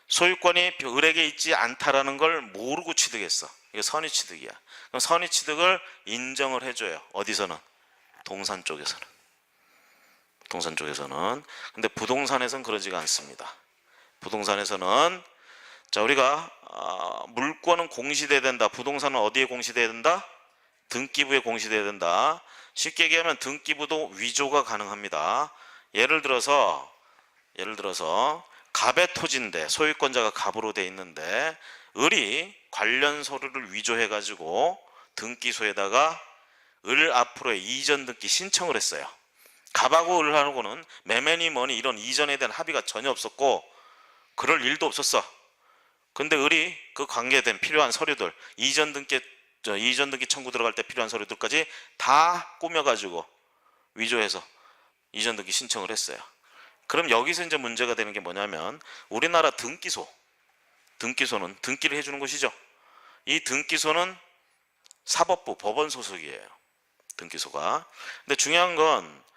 소유권이 을에게 있지 않다라는 걸 모르고 취득했어. 이게 선의취득이야. 그럼 선의취득을 인정을 해줘요. 어디서는? 동산 쪽에서는. 동산 쪽에서는. 근데 부동산에서는 그러지가 않습니다. 부동산에서는 자 우리가 물권은 공시돼야 된다. 부동산은 어디에 공시돼야 된다? 등기부에 공시돼야 된다. 쉽게 얘기하면 등기부도 위조가 가능합니다. 예를 들어서 갑의 토지인데 소유권자가 갑으로 돼 있는데 을이 관련 서류를 위조해 가지고 등기소에다가 을 앞으로 이전 등기 신청을 했어요. 갑하고 을하고는 매매니 뭐니 이런 이전에 대한 합의가 전혀 없었고 그럴 일도 없었어. 근데 을이 그 관계된 필요한 서류들 이전 등기 청구 들어갈 때 필요한 서류들까지 다 꾸며가지고 위조해서 이전 등기 신청을 했어요. 그럼 여기서 이제 문제가 되는 게 뭐냐면 우리나라 등기소는 등기를 해주는 곳이죠. 이 등기소는 사법부 법원 소속이에요. 등기소가. 근데 중요한 건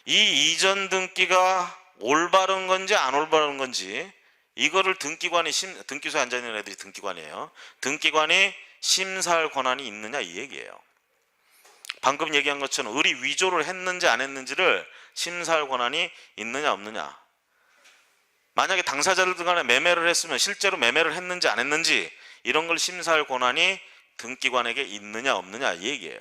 이 이전 등기가 올바른 건지 안 올바른 건지 이거를 등기소에 앉아있는 애들이 등기관이에요. 등기관이 심사할 권한이 있느냐 이 얘기예요. 방금 얘기한 것처럼 을이 위조를 했는지 안 했는지를 심사할 권한이 있느냐 없느냐. 만약에 당사자들 간에 매매를 했으면 실제로 매매를 했는지 안 했는지 이런 걸 심사할 권한이 등기관에게 있느냐 없느냐 이 얘기예요.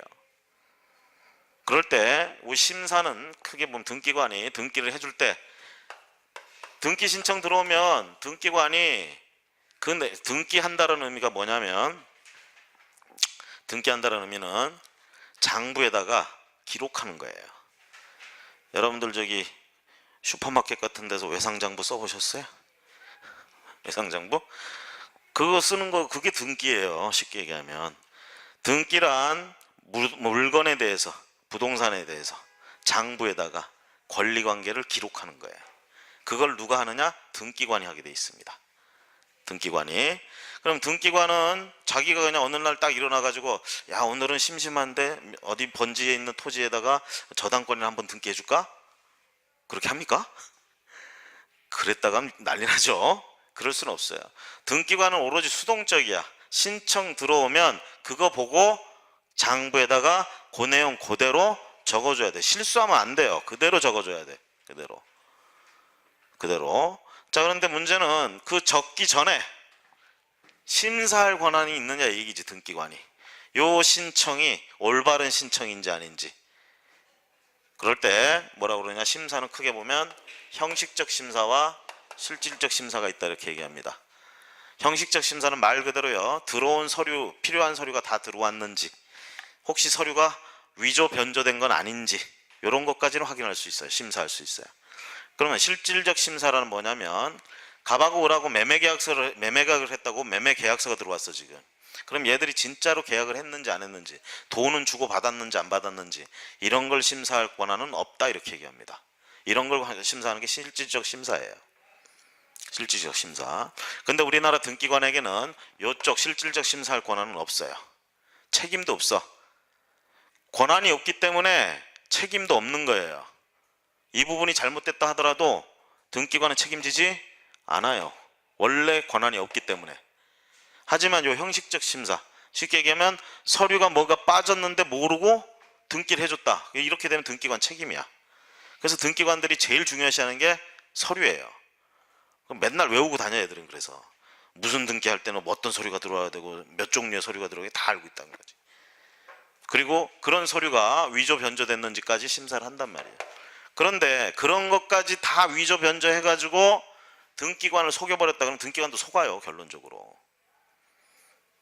그럴 때 우리 심사는 크게 보면 등기관이 등기를 해줄 때 등기 신청 들어오면 등기관이 등기한다는 의미가 뭐냐면 등기한다는 의미는 장부에다가 기록하는 거예요. 여러분들 저기 슈퍼마켓 같은 데서 외상장부 써보셨어요? 외상장부? 그거 쓰는 거 그게 등기예요. 쉽게 얘기하면 등기란 물건에 대해서 부동산에 대해서 장부에다가 권리관계를 기록하는 거예요. 그걸 누가 하느냐? 등기관이 하게 돼 있습니다. 등기관이. 그럼 등기관은 자기가 그냥 어느 날 딱 일어나가지고 야 오늘은 심심한데 어디 번지에 있는 토지에다가 저당권을 한번 등기해 줄까? 그렇게 합니까? 그랬다가 난리 나죠. 그럴 수는 없어요. 등기관은 오로지 수동적이야. 신청 들어오면 그거 보고 장부에다가 그 내용 그대로 적어줘야 돼. 실수하면 안 돼요. 그대로 적어줘야 돼. 그대로. 자 그런데 문제는 그 적기 전에 심사할 권한이 있느냐 얘기지. 등기관이 요 신청이 올바른 신청인지 아닌지. 그럴 때 뭐라고 그러냐, 심사는 크게 보면 형식적 심사와 실질적 심사가 있다 이렇게 얘기합니다. 형식적 심사는 말 그대로요, 들어온 서류, 필요한 서류가 다 들어왔는지, 혹시 서류가 위조 변조된 건 아닌지 이런 것까지는 확인할 수 있어요. 심사할 수 있어요. 그러면 실질적 심사라는 뭐냐면 갑하고 을하고 매매계약을 했다고 매매계약서가 들어왔어 지금. 그럼 얘들이 진짜로 계약을 했는지 안 했는지, 돈은 주고 받았는지 안 받았는지 이런 걸 심사할 권한은 없다 이렇게 얘기합니다. 이런 걸 심사하는 게 실질적 심사예요. 실질적 심사. 근데 우리나라 등기관에게는 이쪽 실질적 심사할 권한은 없어요. 책임도 없어. 권한이 없기 때문에 책임도 없는 거예요. 이 부분이 잘못됐다 하더라도 등기관은 책임지지 않아요. 원래 권한이 없기 때문에. 하지만 요 형식적 심사, 쉽게 얘기하면 서류가 뭐가 빠졌는데 모르고 등기를 해줬다, 이렇게 되면 등기관 책임이야. 그래서 등기관들이 제일 중요시하는 게 서류예요. 맨날 외우고 다녀 애들은. 그래서 무슨 등기할 때는 어떤 서류가 들어와야 되고 몇 종류의 서류가 들어오게 다 알고 있다는 거지. 그리고 그런 서류가 위조 변조됐는지까지 심사를 한단 말이에요. 그런데 그런 것까지 다 위조 변조해가지고 등기관을 속여버렸다 그러면 등기관도 속아요 결론적으로.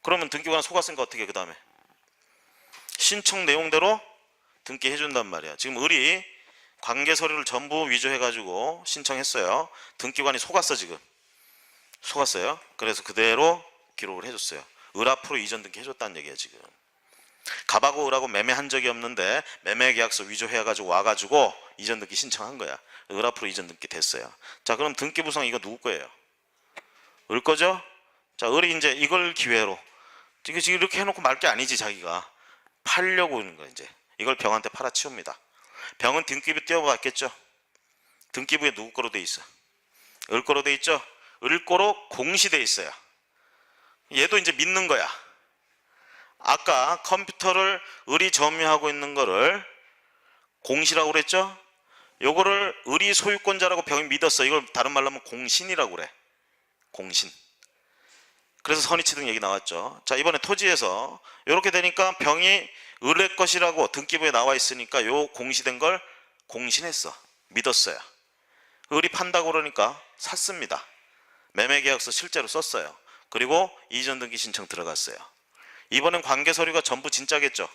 그러면 등기관 속았으니까 어떻게 해? 그 다음에 신청 내용대로 등기해준단 말이야. 지금 을이 관계 서류를 전부 위조해가지고 신청했어요. 등기관이 속았어 지금. 속았어요. 그래서 그대로 기록을 해줬어요. 을 앞으로 이전 등기 해줬다는 얘기야 지금. 갑하고 을하고 매매한 적이 없는데 매매계약서 위조해가지고 와가지고 이전 등기 신청한 거야. 을 앞으로 이전 등기 됐어요. 자 그럼 등기 부상 이거 누구 거예요? 을 거죠? 자, 을이 이제 이걸 기회로 지금 이렇게 해놓고 말 게 아니지. 자기가 팔려고 하는 거야. 이제 이걸 병한테 팔아치웁니다. 병은 등기부 띄워봤겠죠. 등기부에 누구 거로 돼 있어? 을 거로 돼 있죠. 을 거로 공시돼 있어요. 얘도 이제 믿는 거야. 아까 컴퓨터를 을이 점유하고 있는 거를 공시라고 그랬죠. 요거를 을이 소유권자라고 병이 믿었어. 이걸 다른 말로 하면 공신이라고 그래. 공신. 그래서 선의취득 얘기 나왔죠. 자, 이번에 토지에서 이렇게 되니까 병이 을의 것이라고 등기부에 나와 있으니까 요 공시된 걸 공신했어. 믿었어요. 을이 판다고 그러니까 샀습니다. 매매계약서 실제로 썼어요. 그리고 이전 등기 신청 들어갔어요. 이번엔 관계 서류가 전부 진짜겠죠.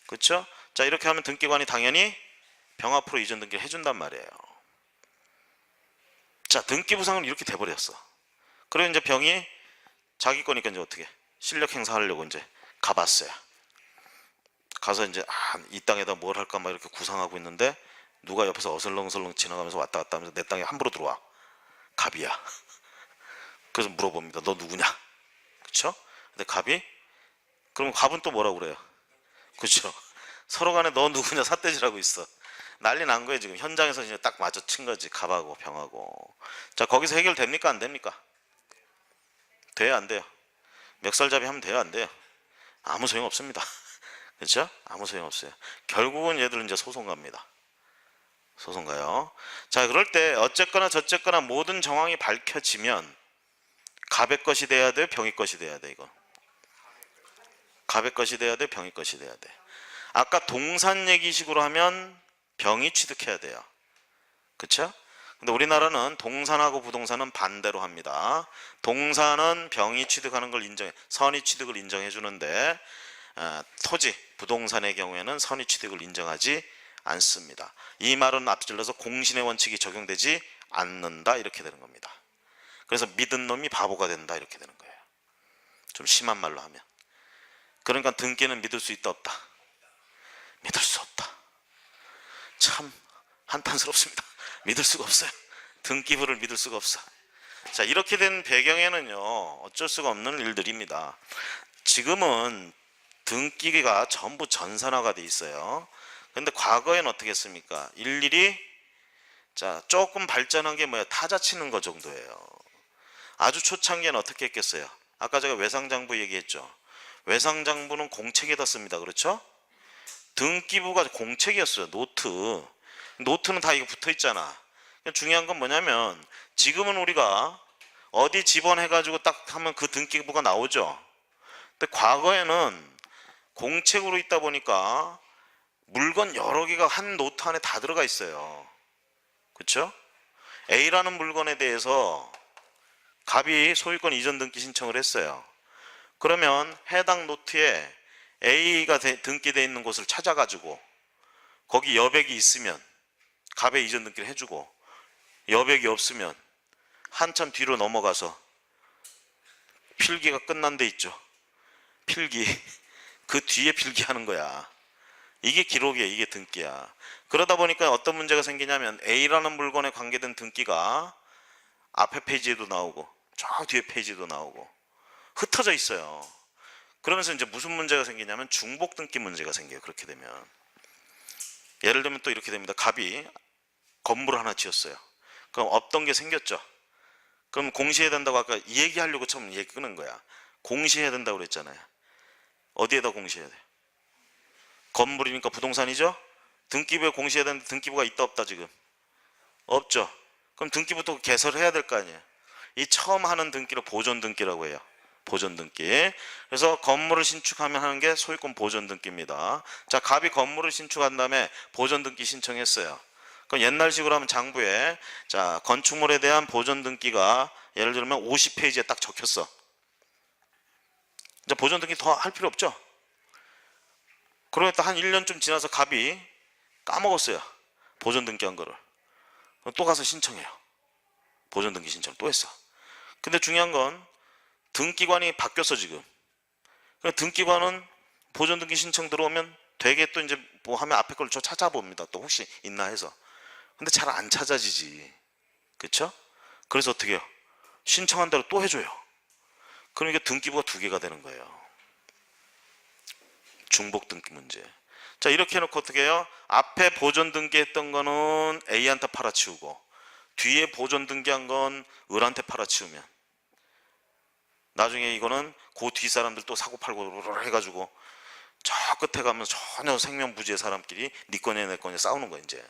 그렇죠? 자, 이렇게 하면 등기관이 당연히 병 앞으로 이전 등기를 해준단 말이에요. 자, 등기부상은 이렇게 돼버렸어. 그리고 이제 병이 자기 거니까 이제 어떻게 실력 행사하려고 이제 가봤어요. 가서 이제 이 땅에다 뭘 할까 막 이렇게 구상하고 있는데 누가 옆에서 어슬렁어슬렁 지나가면서 왔다 갔다 하면서 내 땅에 함부로 들어와. 갑이야. 그래서 물어봅니다. 너 누구냐? 그쵸? 근데 갑이 그럼 갑은 또 뭐라고 그래요? 그쵸? 서로 간에 너 누구냐 삿대질하고 있어. 난리 난 거예요. 지금 현장에서 이제 딱 마주친 거지. 갑하고 병하고. 자, 거기서 해결됩니까? 안 됩니까? 돼요? 안 돼요? 멱살잡이 하면 돼요? 안 돼요? 아무 소용 없습니다. 그렇죠? 아무 소용 없어요. 결국은 얘들은 이제 소송 갑니다. 소송 가요. 자, 그럴 때 어쨌거나 저쨌거나 모든 정황이 밝혀지면 갑의 것이 돼야 돼, 병의 것이 돼야 돼. 이거 갑의 것이 돼야 돼, 병의 것이 돼야 돼. 아까 동산 얘기식으로 하면 병이 취득해야 돼요. 그렇죠? 근데 우리나라는 동산하고 부동산은 반대로 합니다. 동산은 병이 취득하는 걸 인정해, 선의 취득을 인정해 주는데 토지, 부동산의 경우에는 선의 취득을 인정하지 않습니다. 이 말은 앞질러서 공신의 원칙이 적용되지 않는다 이렇게 되는 겁니다. 그래서 믿은 놈이 바보가 된다 이렇게 되는 거예요. 좀 심한 말로 하면. 그러니까 등기는 믿을 수 있다 없다? 믿을 수 없다. 참 한탄스럽습니다. 믿을 수가 없어요. 등기부를 믿을 수가 없어. 자, 이렇게 된 배경에는요 어쩔 수가 없는 일들입니다. 지금은 등기가 전부 전산화가 돼 있어요. 근데 과거엔 어떻게 했습니까? 일일이 자 조금 발전한 게 뭐야? 타자 치는 거 정도예요. 아주 초창기에는 어떻게 했겠어요? 아까 제가 외상장부 얘기했죠. 외상장부는 공책에다 씁니다. 그렇죠? 등기부가 공책이었어요. 노트. 노트는 다 이거 붙어 있잖아. 중요한 건 뭐냐면 지금은 우리가 어디 집원해가지고 딱 하면 그 등기부가 나오죠. 근데 과거에는 공책으로 있다 보니까 물건 여러 개가 한 노트 안에 다 들어가 있어요. 그렇죠? A라는 물건에 대해서 갑이 소유권 이전 등기 신청을 했어요. 그러면 해당 노트에 A가 등기되어 있는 곳을 찾아가지고 거기 여백이 있으면 갑의 이전 등기를 해주고 여백이 없으면 한참 뒤로 넘어가서 필기가 끝난 데 있죠. 필기. 그 뒤에 필기하는 거야. 이게 기록이야. 이게 등기야. 그러다 보니까 어떤 문제가 생기냐면 A라는 물건에 관계된 등기가 앞에 페이지에도 나오고 저 뒤에 페이지도 나오고 흩어져 있어요. 그러면서 이제 무슨 문제가 생기냐면 중복 등기 문제가 생겨요. 그렇게 되면 예를 들면 또 이렇게 됩니다. 갑이 건물을 하나 지었어요. 그럼 없던 게 생겼죠. 그럼 공시해야 된다고 아까 이 얘기하려고 처음 얘기 끄는 거야. 공시해야 된다고 그랬잖아요. 어디에다 공시해야 돼? 건물이니까 부동산이죠. 등기부에 공시해야 되는데 등기부가 있다 없다 지금? 없죠. 그럼 등기부터 개설해야 될 거 아니에요. 이 처음 하는 등기를 보존 등기라고 해요. 보존 등기. 그래서 건물을 신축하면 하는 게 소유권 보존 등기입니다. 자, 갑이 건물을 신축한 다음에 보존 등기 신청했어요. 그럼 옛날식으로 하면 장부에 자 건축물에 대한 보존 등기가 예를 들면 50페이지에 딱 적혔어. 이제 보존 등기 더 할 필요 없죠. 그러니까 한 1년쯤 지나서 갑이 까먹었어요. 보존 등기한 거를. 또 가서 신청해요. 보존 등기 신청을 또 했어. 근데 중요한 건 등기관이 바뀌었어 지금. 등기관은 보존 등기 신청 들어오면 되게 또 이제 뭐 하면 앞에 걸 저 찾아봅니다. 또 혹시 있나 해서. 근데 잘 안 찾아지지. 그쵸? 그래서 어떻게 해요? 신청한 대로 또 해줘요. 그럼 이게 등기부가 두 개가 되는 거예요. 중복 등기 문제. 자, 이렇게 해놓고 어떻게 해요? 앞에 보존 등기했던 거는 A한테 팔아치우고 뒤에 보존 등기한 건 을한테 팔아치우면 나중에 이거는 그 뒷 사람들 또 사고 팔고 해가지고 저 끝에 가면 전혀 생명부지의 사람끼리 네 거냐 내 거냐 싸우는 거야 이제.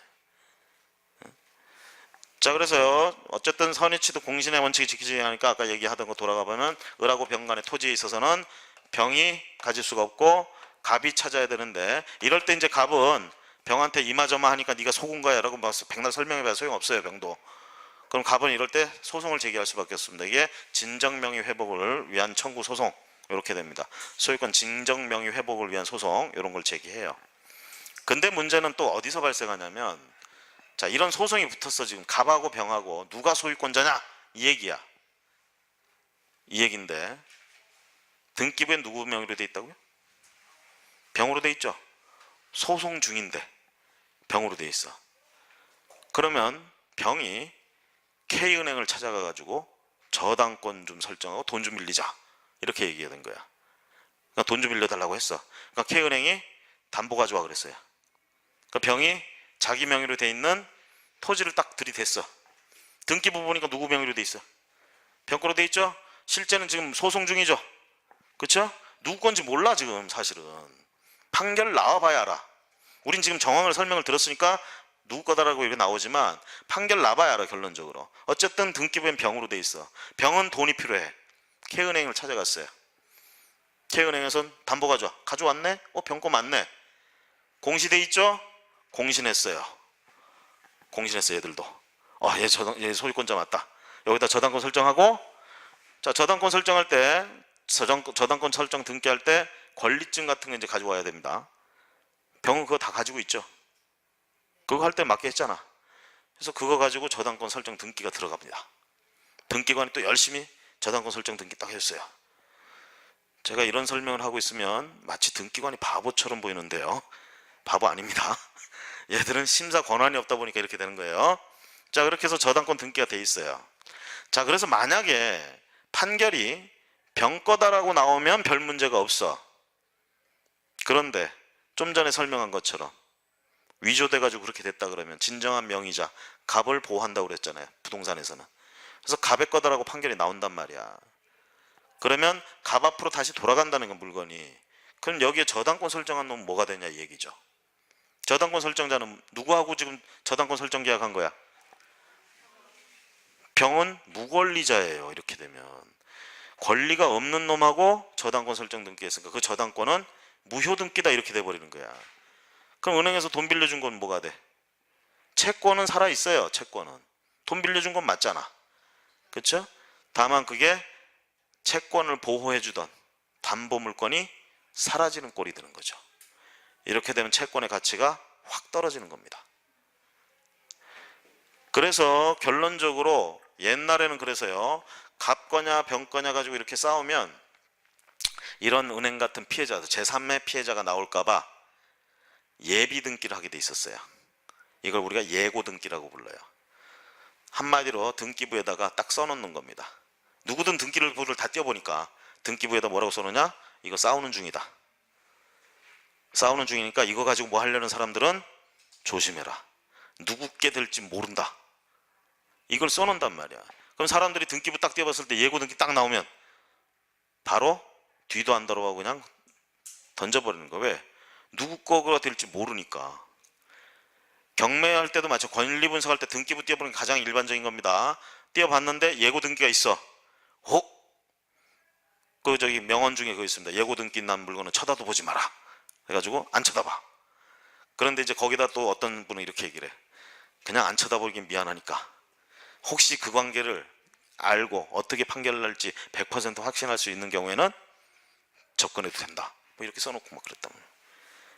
자, 그래서요 어쨌든 선의치도 공신의 원칙이 지키지 않으니까 아까 얘기하던 거 돌아가 보면 을하고 병 간의 토지에 있어서는 병이 가질 수가 없고 갑이 찾아야 되는데, 이럴 때 이제 갑은 병한테 이마저마 하니까 네가 속은 거야 라고 막 백날 설명해봐야 소용없어요. 병도. 그럼 갑은 이럴 때 소송을 제기할 수밖에 없습니다. 이게 진정명의 회복을 위한 청구 소송 이렇게 됩니다. 소유권 진정명의 회복을 위한 소송 이런 걸 제기해요. 근데 문제는 또 어디서 발생하냐면, 자, 이런 소송이 붙었어. 지금 갑하고 병하고 누가 소유권자냐 이 얘기야. 이 얘기인데 등기부엔 누구 명의로 돼 있다고요? 병으로 돼 있죠. 소송 중인데 병으로 돼 있어. 그러면 병이 K은행을 찾아가 가지고 저당권 좀 설정하고 돈 좀 빌리자 이렇게 얘기가 된 거야. 그러니까 돈 좀 빌려달라고 했어. 그러니까 K은행이 담보 가져와 그랬어요. 그러니까 병이 자기 명의로 돼 있는 토지를 딱 들이댔어. 등기부 보니까 누구 명의로 돼 있어? 병 거로 돼 있죠. 실제는 지금 소송 중이죠. 그렇죠? 누구 건지 몰라 지금. 사실은 판결 나와봐야 알아. 우린 지금 정황을 설명을 들었으니까 누구 거다라고 이렇게 나오지만 판결 나봐야 알아. 결론적으로 어쨌든 등기부엔 병으로 돼 있어. 병은 돈이 필요해. K은행을 찾아갔어요. K은행에선 담보 가져왔네? 병 거 맞네. 공시돼 있죠? 공신했어요. 공신했어요. 얘들도 얘 소유권자 맞다. 여기다 저당권 설정하고, 자, 저당권 설정할 때 저당권 설정 등기할 때 권리증 같은 거 이제 가져와야 됩니다. 병은 그거 다 가지고 있죠. 그거 할 때 맞게 했잖아. 그래서 그거 가지고 저당권 설정 등기가 들어갑니다. 등기관이 또 열심히 저당권 설정 등기 딱 했어요. 제가 이런 설명을 하고 있으면 마치 등기관이 바보처럼 보이는데요. 바보 아닙니다. 얘들은 심사 권한이 없다 보니까 이렇게 되는 거예요. 자, 그렇게 해서 저당권 등기가 돼 있어요. 자, 그래서 만약에 판결이 병 거다라고 나오면 별 문제가 없어. 그런데 좀 전에 설명한 것처럼 위조돼 가지고 그렇게 됐다 그러면 진정한 명의자 갑을 보호한다고 그랬잖아요. 부동산에서는. 그래서 갑의 거다라고 판결이 나온단 말이야. 그러면 갑 앞으로 다시 돌아간다는 건 물건이. 그럼 여기에 저당권 설정한 놈은 뭐가 되냐 이 얘기죠. 저당권 설정자는 누구하고 지금 저당권 설정 계약한 거야? 병은 무권리자예요. 이렇게 되면 권리가 없는 놈하고 저당권 설정 등기했으니까 그 저당권은 무효 등기다 이렇게 돼버리는 거야. 그럼 은행에서 돈 빌려준 건 뭐가 돼? 채권은 살아있어요. 채권은 돈 빌려준 건 맞잖아. 그렇죠? 다만 그게 채권을 보호해주던 담보물건이 사라지는 꼴이 되는 거죠. 이렇게 되면 채권의 가치가 확 떨어지는 겁니다. 그래서 결론적으로 옛날에는 그래서요, 갑거냐 병거냐 가지고 이렇게 싸우면 이런 은행 같은 피해자들, 제3의 피해자가 나올까봐 예비 등기를 하게 돼 있었어요. 이걸 우리가 예고 등기라고 불러요. 한마디로 등기부에다가 딱 써놓는 겁니다. 누구든 등기부를 다 띄워보니까 등기부에다 뭐라고 써놓냐? 이거 싸우는 중이다. 싸우는 중이니까 이거 가지고 뭐 하려는 사람들은 조심해라. 누구께 될지 모른다. 이걸 써놓는단 말이야. 그럼 사람들이 등기부 딱 띄워봤을 때 예고 등기 딱 나오면 바로 뒤도 안 돌아보고 그냥 던져버리는 거야. 왜? 누구 거가 될지 모르니까. 경매할 때도 마찬가지. 권리 분석할 때 등기부 띄워보는 게 가장 일반적인 겁니다. 띄워봤는데 예고 등기가 있어. 그 저기 명언 중에 그거 있습니다. 예고 등기 난 물건은 쳐다도 보지 마라. 해가지고 안 쳐다봐. 그런데 이제 거기다 또 어떤 분은 이렇게 얘기를 해. 그냥 안 쳐다보긴 미안하니까 혹시 그 관계를 알고 어떻게 판결을 날지 100% 확신할 수 있는 경우에는 접근해도 된다. 뭐 이렇게 써놓고 막 그랬다.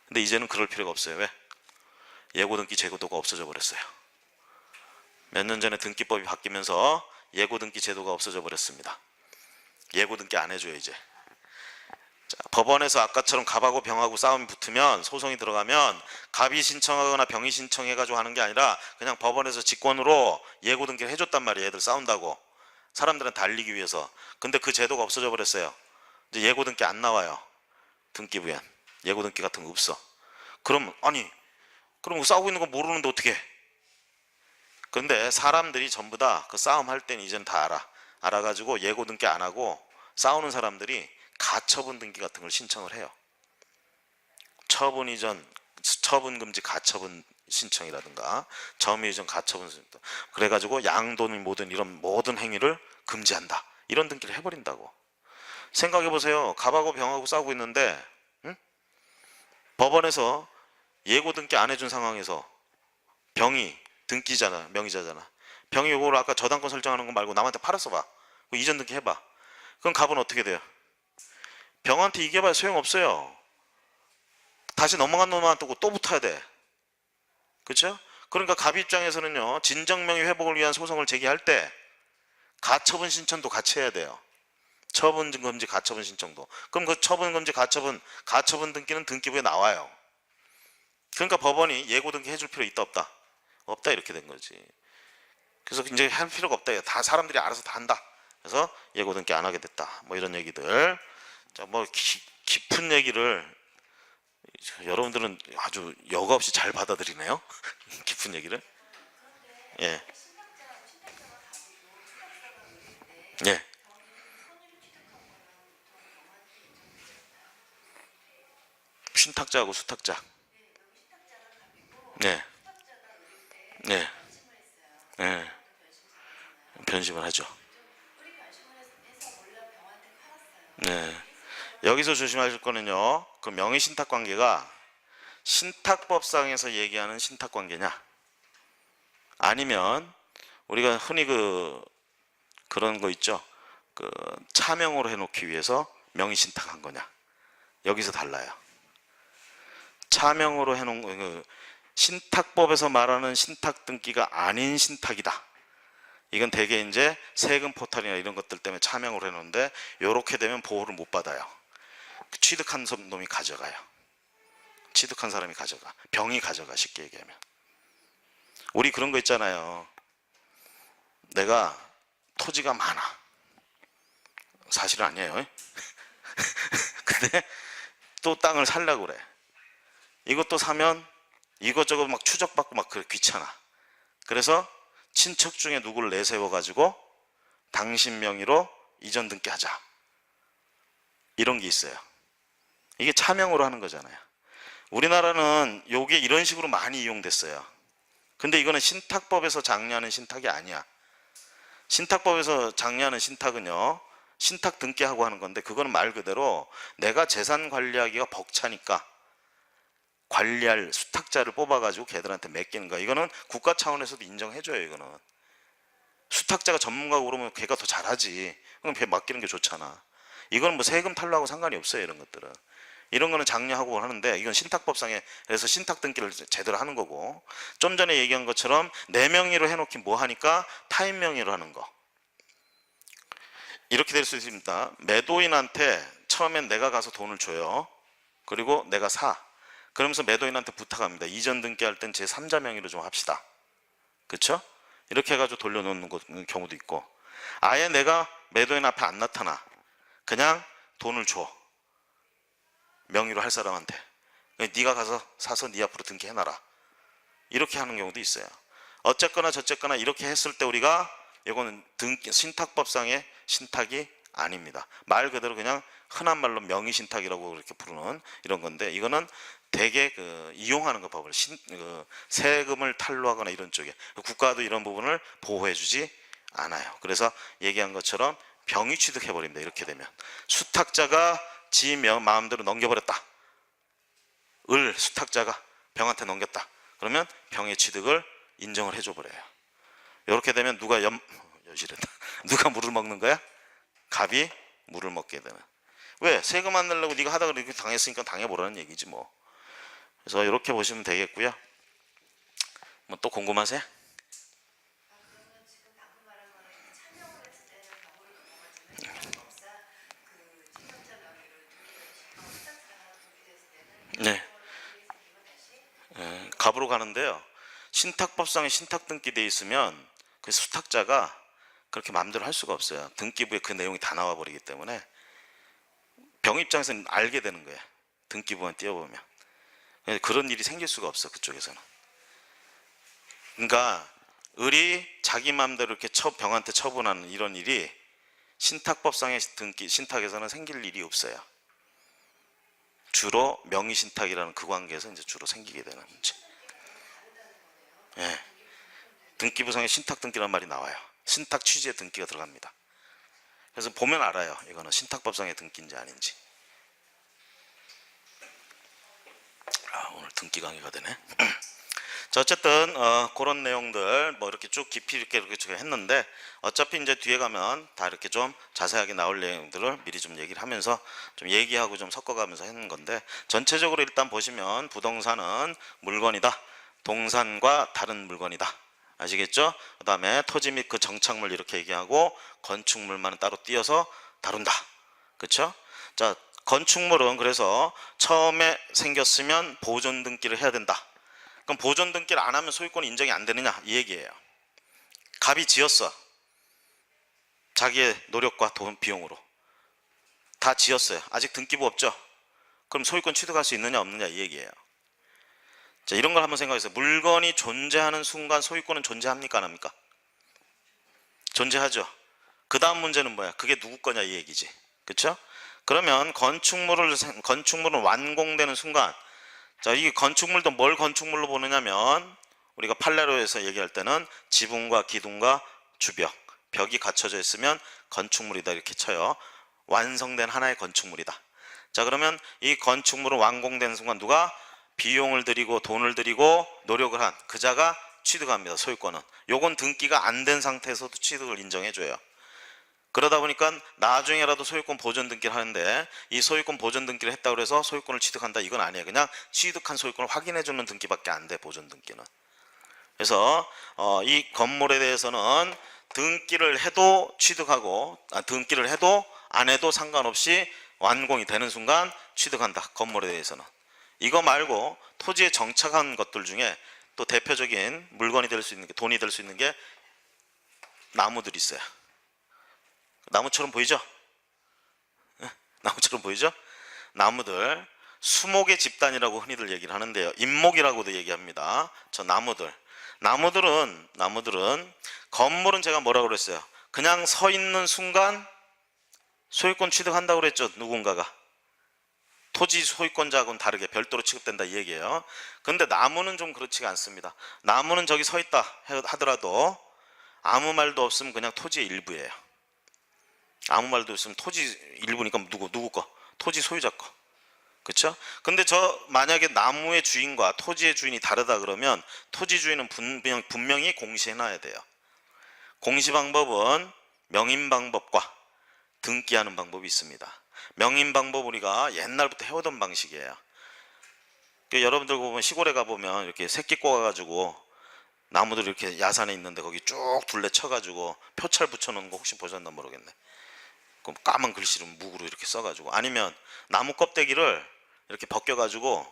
근데 이제는 그럴 필요가 없어요. 왜? 예고등기 제도가 없어져 버렸어요. 몇 년 전에 등기법이 바뀌면서 예고등기 제도가 없어져 버렸습니다. 예고등기 안 해줘요 이제. 자, 법원에서 아까처럼 갑하고 병하고 싸움이 붙으면 소송이 들어가면 갑이 신청하거나 병이 신청해가지고 하는 게 아니라 그냥 법원에서 직권으로 예고등기를 해줬단 말이에요. 애들 싸운다고. 사람들한테 알리기 위해서. 근데 그 제도가 없어져 버렸어요. 이제 예고 등기 안 나와요. 등기부엔 예고 등기 같은 거 없어. 그럼 아니 그럼 싸우고 있는 거 모르는데 어떻게? 근데 사람들이 전부 다 그 싸움 할 때는 이제는 다 알아가지고 예고 등기 안 하고 싸우는 사람들이 가처분 등기 같은 걸 신청을 해요. 처분 이전, 처분 금지 가처분 신청이라든가 점유 이전 가처분 신청. 그래가지고 양도는 뭐든 이런 모든 행위를 금지한다. 이런 등기를 해버린다고. 생각해 보세요. 갑하고 병하고 싸우고 있는데 응? 법원에서 예고 등기 안 해준 상황에서 병이 등기잖아, 명의자잖아. 병이 이걸 아까 저당권 설정하는 거 말고 남한테 팔았어 봐. 이전 등기 해봐. 그럼 갑은 어떻게 돼요? 병한테 이겨봐야 소용없어요. 다시 넘어간 놈한테 또 붙어야 돼. 그렇죠? 그러니까 갑 입장에서는요, 진정명의 회복을 위한 소송을 제기할 때 가처분 신청도 같이 해야 돼요. 처분 금지 가처분 신청도. 그럼 그 처분 금지 가처분 등기는 등기부에 나와요. 그러니까 법원이 예고 등기 해줄 필요 있다 없다? 없다 이렇게 된 거지. 그래서 이제 할 필요가 없다. 다 사람들이 알아서 다 한다. 그래서 예고 등기 안 하게 됐다. 뭐 이런 얘기들. 자, 뭐 깊은 얘기를 여러분들은 아주 여과 없이 잘 받아들이네요. 깊은 얘기를. 예. 예. 신탁자하고 수탁자. 네. 네. 네. 변심을 하죠. 네. 여기서 조심하실 거는요. 그 명의신탁 관계가 신탁법상에서 얘기하는 신탁 관계냐? 아니면 우리가 흔히 그런 거 있죠. 그 차명으로 해놓기 위해서 명의신탁한 거냐? 여기서 달라요. 차명으로 해놓은 그 신탁법에서 말하는 신탁 등기가 아닌 신탁이다. 이건 대개 이제 세금 포탈이나 이런 것들 때문에 차명으로 해놓는데 이렇게 되면 보호를 못 받아요. 취득한 놈이 가져가요. 취득한 사람이 가져가. 병이 가져가 쉽게 얘기하면. 우리 그런 거 있잖아요. 내가 토지가 많아. 사실은 아니에요. 근데 또 땅을 살려고 그래. 이것도 사면 이것저것 막 추적받고 막 그래 귀찮아. 그래서 친척 중에 누구를 내세워 가지고 당신 명의로 이전 등기하자. 이런 게 있어요. 이게 차명으로 하는 거잖아요. 우리나라는 요게 이런 식으로 많이 이용됐어요. 근데 이거는 신탁법에서 장려하는 신탁이 아니야. 신탁법에서 장려하는 신탁은요, 신탁 등기하고 하는 건데 그거는 말 그대로 내가 재산 관리하기가 벅차니까 관리할 수탁자를 뽑아가지고 걔들한테 맡기는 거야. 이거는 국가 차원에서도 인정해줘요. 이거는 수탁자가 전문가고 그러면 걔가 더 잘하지. 그럼 걔 맡기는 게 좋잖아. 이건 뭐 세금 탈루하고 상관이 없어요. 이런 것들은. 이런 거는 장려하고 하는데 이건 신탁법상에 그래서 신탁 등기를 제대로 하는 거고, 좀 전에 얘기한 것처럼 내 명의로 해놓기 뭐 하니까 타인 명의로 하는 거. 이렇게 될 수 있습니다. 매도인한테 처음엔 내가 가서 돈을 줘요. 그리고 내가 사. 그러면서 매도인한테 부탁합니다. 이전 등기할 땐 제 3자 명의로 좀 합시다. 그렇죠? 이렇게 해가지고 돌려놓는 경우도 있고, 아예 내가 매도인 앞에 안 나타나. 그냥 돈을 줘. 명의로 할 사람한테. 네가 가서 사서 네 앞으로 등기해놔라. 이렇게 하는 경우도 있어요. 어쨌거나 저쨌거나 이렇게 했을 때 우리가 이거는 신탁법상의 신탁이 아닙니다. 말 그대로 그냥 흔한 말로 명의신탁이라고 이렇게 부르는 이런 건데, 이거는 되게 이용하는 거 법을 세금을 탈루하거나 이런 쪽에 국가도 이런 부분을 보호해주지 않아요. 그래서 얘기한 것처럼 병이 취득해버립니다. 이렇게 되면 수탁자가 지 마음대로 넘겨버렸다. 을 수탁자가 병한테 넘겼다. 그러면 병의 취득을 인정을 해줘 버려요. 이렇게 되면 누가 여지랬다. 누가 물을 먹는 거야? 갑이 물을 먹게 되는. 왜? 세금 안 내려고 네가 하다가 이렇게 당했으니까 당해보라는 얘기지 뭐. 그래서 이렇게 보시면 되겠고요. 뭐 또 궁금하세요? 네. 갑으로 가는데요. 신탁법상에 신탁 등기돼 있으면 그 수탁자가 그렇게 마음대로 할 수가 없어요. 등기부에 그 내용이 다 나와 버리기 때문에 병 입장에서는 알게 되는 거예요. 등기부만 띄워보면. 그런 일이 생길 수가 없어, 그쪽에서는. 그러니까 을이 자기 마음대로 이렇게 병한테 처분하는 이런 일이 신탁법상의 등기, 신탁에서는 생길 일이 없어요. 주로 명의신탁이라는 그 관계에서 이제 주로 생기게 되는 문제. 예. 등기부상의 신탁 등기라는 말이 나와요. 신탁 취지의 등기가 들어갑니다. 그래서 보면 알아요. 이거는 신탁법상의 등기인지 아닌지. 오늘 등기 강의가 되네. 자, 어쨌든 그런 내용들 뭐 이렇게 쭉 깊이 이렇게 했는데 어차피 이제 뒤에 가면 다 이렇게 좀 자세하게 나올 내용들을 미리 좀 얘기를 하면서 좀 얘기하고 좀 섞어가면서 하는 건데, 전체적으로 일단 보시면 부동산은 물건이다. 동산과 다른 물건이다. 아시겠죠? 그 다음에 토지 및 그 정착물 이렇게 얘기하고 건축물만은 따로 띄어서 다룬다. 그렇죠? 자, 건축물은 그래서 처음에 생겼으면 보존 등기를 해야 된다. 그럼 보존 등기를 안 하면 소유권이 인정이 안 되느냐 이 얘기예요. 갑이 지었어. 자기의 노력과 돈 비용으로 다 지었어요. 아직 등기부 없죠? 그럼 소유권 취득할 수 있느냐 없느냐 이 얘기예요. 자, 이런 걸 한번 생각해보세요. 물건이 존재하는 순간 소유권은 존재합니까 안 합니까? 존재하죠. 그 다음 문제는 뭐야? 그게 누구 거냐 이 얘기지. 그렇죠? 그러면 건축물은 완공되는 순간, 자, 이 건축물도 뭘 건축물로 보느냐면 우리가 판례로에서 얘기할 때는 지붕과 기둥과 주벽, 벽이 갖춰져 있으면 건축물이다 이렇게 쳐요. 완성된 하나의 건축물이다. 자, 그러면 이 건축물은 완공되는 순간 누가 비용을 들이고 돈을 들이고 노력을 한 그자가 취득합니다. 소유권은. 요건 등기가 안 된 상태에서도 취득을 인정해줘요. 그러다 보니까 나중에라도 소유권 보존 등기를 하는데 이 소유권 보존 등기를 했다고 해서 소유권을 취득한다 이건 아니에요. 그냥 취득한 소유권을 확인해주는 등기밖에 안 돼, 보존 등기는. 그래서 이 건물에 대해서는 등기를 해도 취득하고 등기를 해도 안 해도 상관없이 완공이 되는 순간 취득한다, 건물에 대해서는. 이거 말고 토지에 정착한 것들 중에 또 대표적인 물건이 될 수 있는 게, 돈이 될 수 있는 게 나무들이 있어요. 나무처럼 보이죠? 나무처럼 보이죠? 나무들, 수목의 집단이라고 흔히들 얘기를 하는데요. 인목이라고도 얘기합니다. 저 나무들은 건물은 제가 뭐라고 그랬어요? 그냥 서 있는 순간 소유권 취득한다고 그랬죠. 누군가가. 토지 소유권자하고는 다르게 별도로 취급된다 이 얘기예요. 근데 나무는 좀 그렇지가 않습니다. 나무는 저기 서 있다 하더라도 아무 말도 없으면 그냥 토지의 일부예요. 아무 말도 없으면 토지 일부니까 누구 거? 토지 소유자 거. 그렇죠? 근데 저 만약에 나무의 주인과 토지의 주인이 다르다 그러면 토지 주인은 분명히 공시해놔야 돼요. 공시 방법은 명인 방법과 등기하는 방법이 있습니다. 명인 방법 우리가 옛날부터 해오던 방식이에요. 여러분들 보면 시골에 가보면 이렇게 새끼 꽂아가지고 나무들 이렇게 야산에 있는데 거기 쭉 둘레 쳐가지고 표찰 붙여놓은 거 혹시 보셨나 모르겠네. 그럼 까만 글씨로 묵으로 이렇게 써가지고, 아니면 나무 껍데기를 이렇게 벗겨가지고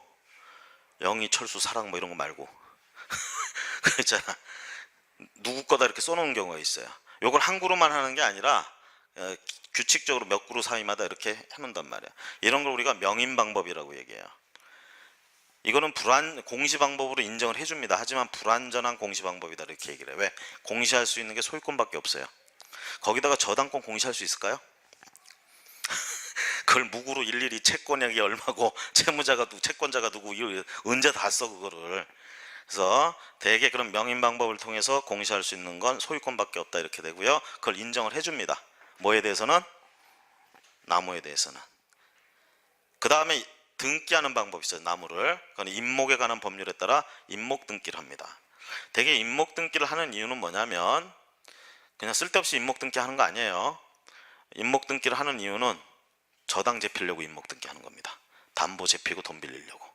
영희 철수 사랑 뭐 이런 거 말고 그 있잖아, 누구 거다 이렇게 써놓은 경우가 있어요. 요걸 한 그루만 하는 게 아니라 규칙적으로 몇 그루 사이마다 이렇게 해놓는단 말이야. 이런 걸 우리가 명인 방법이라고 얘기해요. 이거는 공시 방법으로 인정을 해줍니다. 하지만 불완전한 공시 방법이다 이렇게 얘기를 해요. 왜? 공시할 수 있는 게 소유권밖에 없어요. 거기다가 저당권 공시할 수 있을까요? 그걸 묵으로 일일이 채권액이 얼마고 채무자가 누구, 채권자가 누구, 언제 다 써 그거를. 그래서 대개 그런 명인 방법을 통해서 공시할 수 있는 건 소유권밖에 없다 이렇게 되고요. 그걸 인정을 해줍니다. 뭐에 대해서는? 나무에 대해서는. 그 다음에 등기하는 방법이 있어요. 나무를. 그건 인목에 관한 법률에 따라 인목 등기를 합니다. 대개 인목 등기를 하는 이유는 뭐냐면 그냥 쓸데없이 인목 등기 하는 거 아니에요. 인목 등기를 하는 이유는 저당 제피려고 인목 등기 하는 겁니다. 담보 제피고 돈 빌리려고.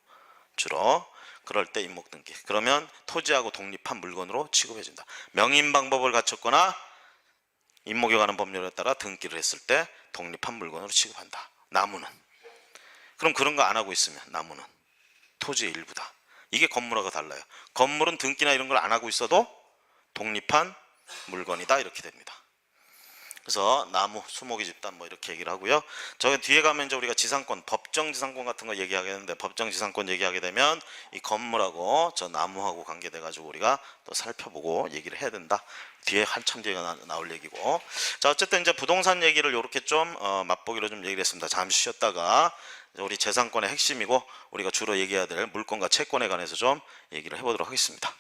주로 그럴 때 인목 등기. 그러면 토지하고 독립한 물건으로 취급해준다. 명인 방법을 갖췄거나 인목에 관한 법률에 따라 등기를 했을 때 독립한 물건으로 취급한다. 나무는. 그럼 그런 거 안 하고 있으면 나무는 토지의 일부다. 이게 건물하고 달라요. 건물은 등기나 이런 걸 안 하고 있어도 독립한 물건이다 이렇게 됩니다. 그래서 나무, 수목이 집단 뭐 이렇게 얘기를 하고요. 저 뒤에 가면 이제 우리가 지상권, 법정 지상권 같은 거 얘기하겠는데 법정 지상권 얘기하게 되면 이 건물하고 저 나무하고 관계돼 가지고 우리가 또 살펴보고 얘기를 해야 된다. 뒤에 한참 뒤에 나올 얘기고. 자, 어쨌든 이제 부동산 얘기를 이렇게 좀 맛보기로 좀 얘기를 했습니다. 잠시 쉬었다가 우리 재산권의 핵심이고 우리가 주로 얘기해야 될 물권과 채권에 관해서 좀 얘기를 해보도록 하겠습니다.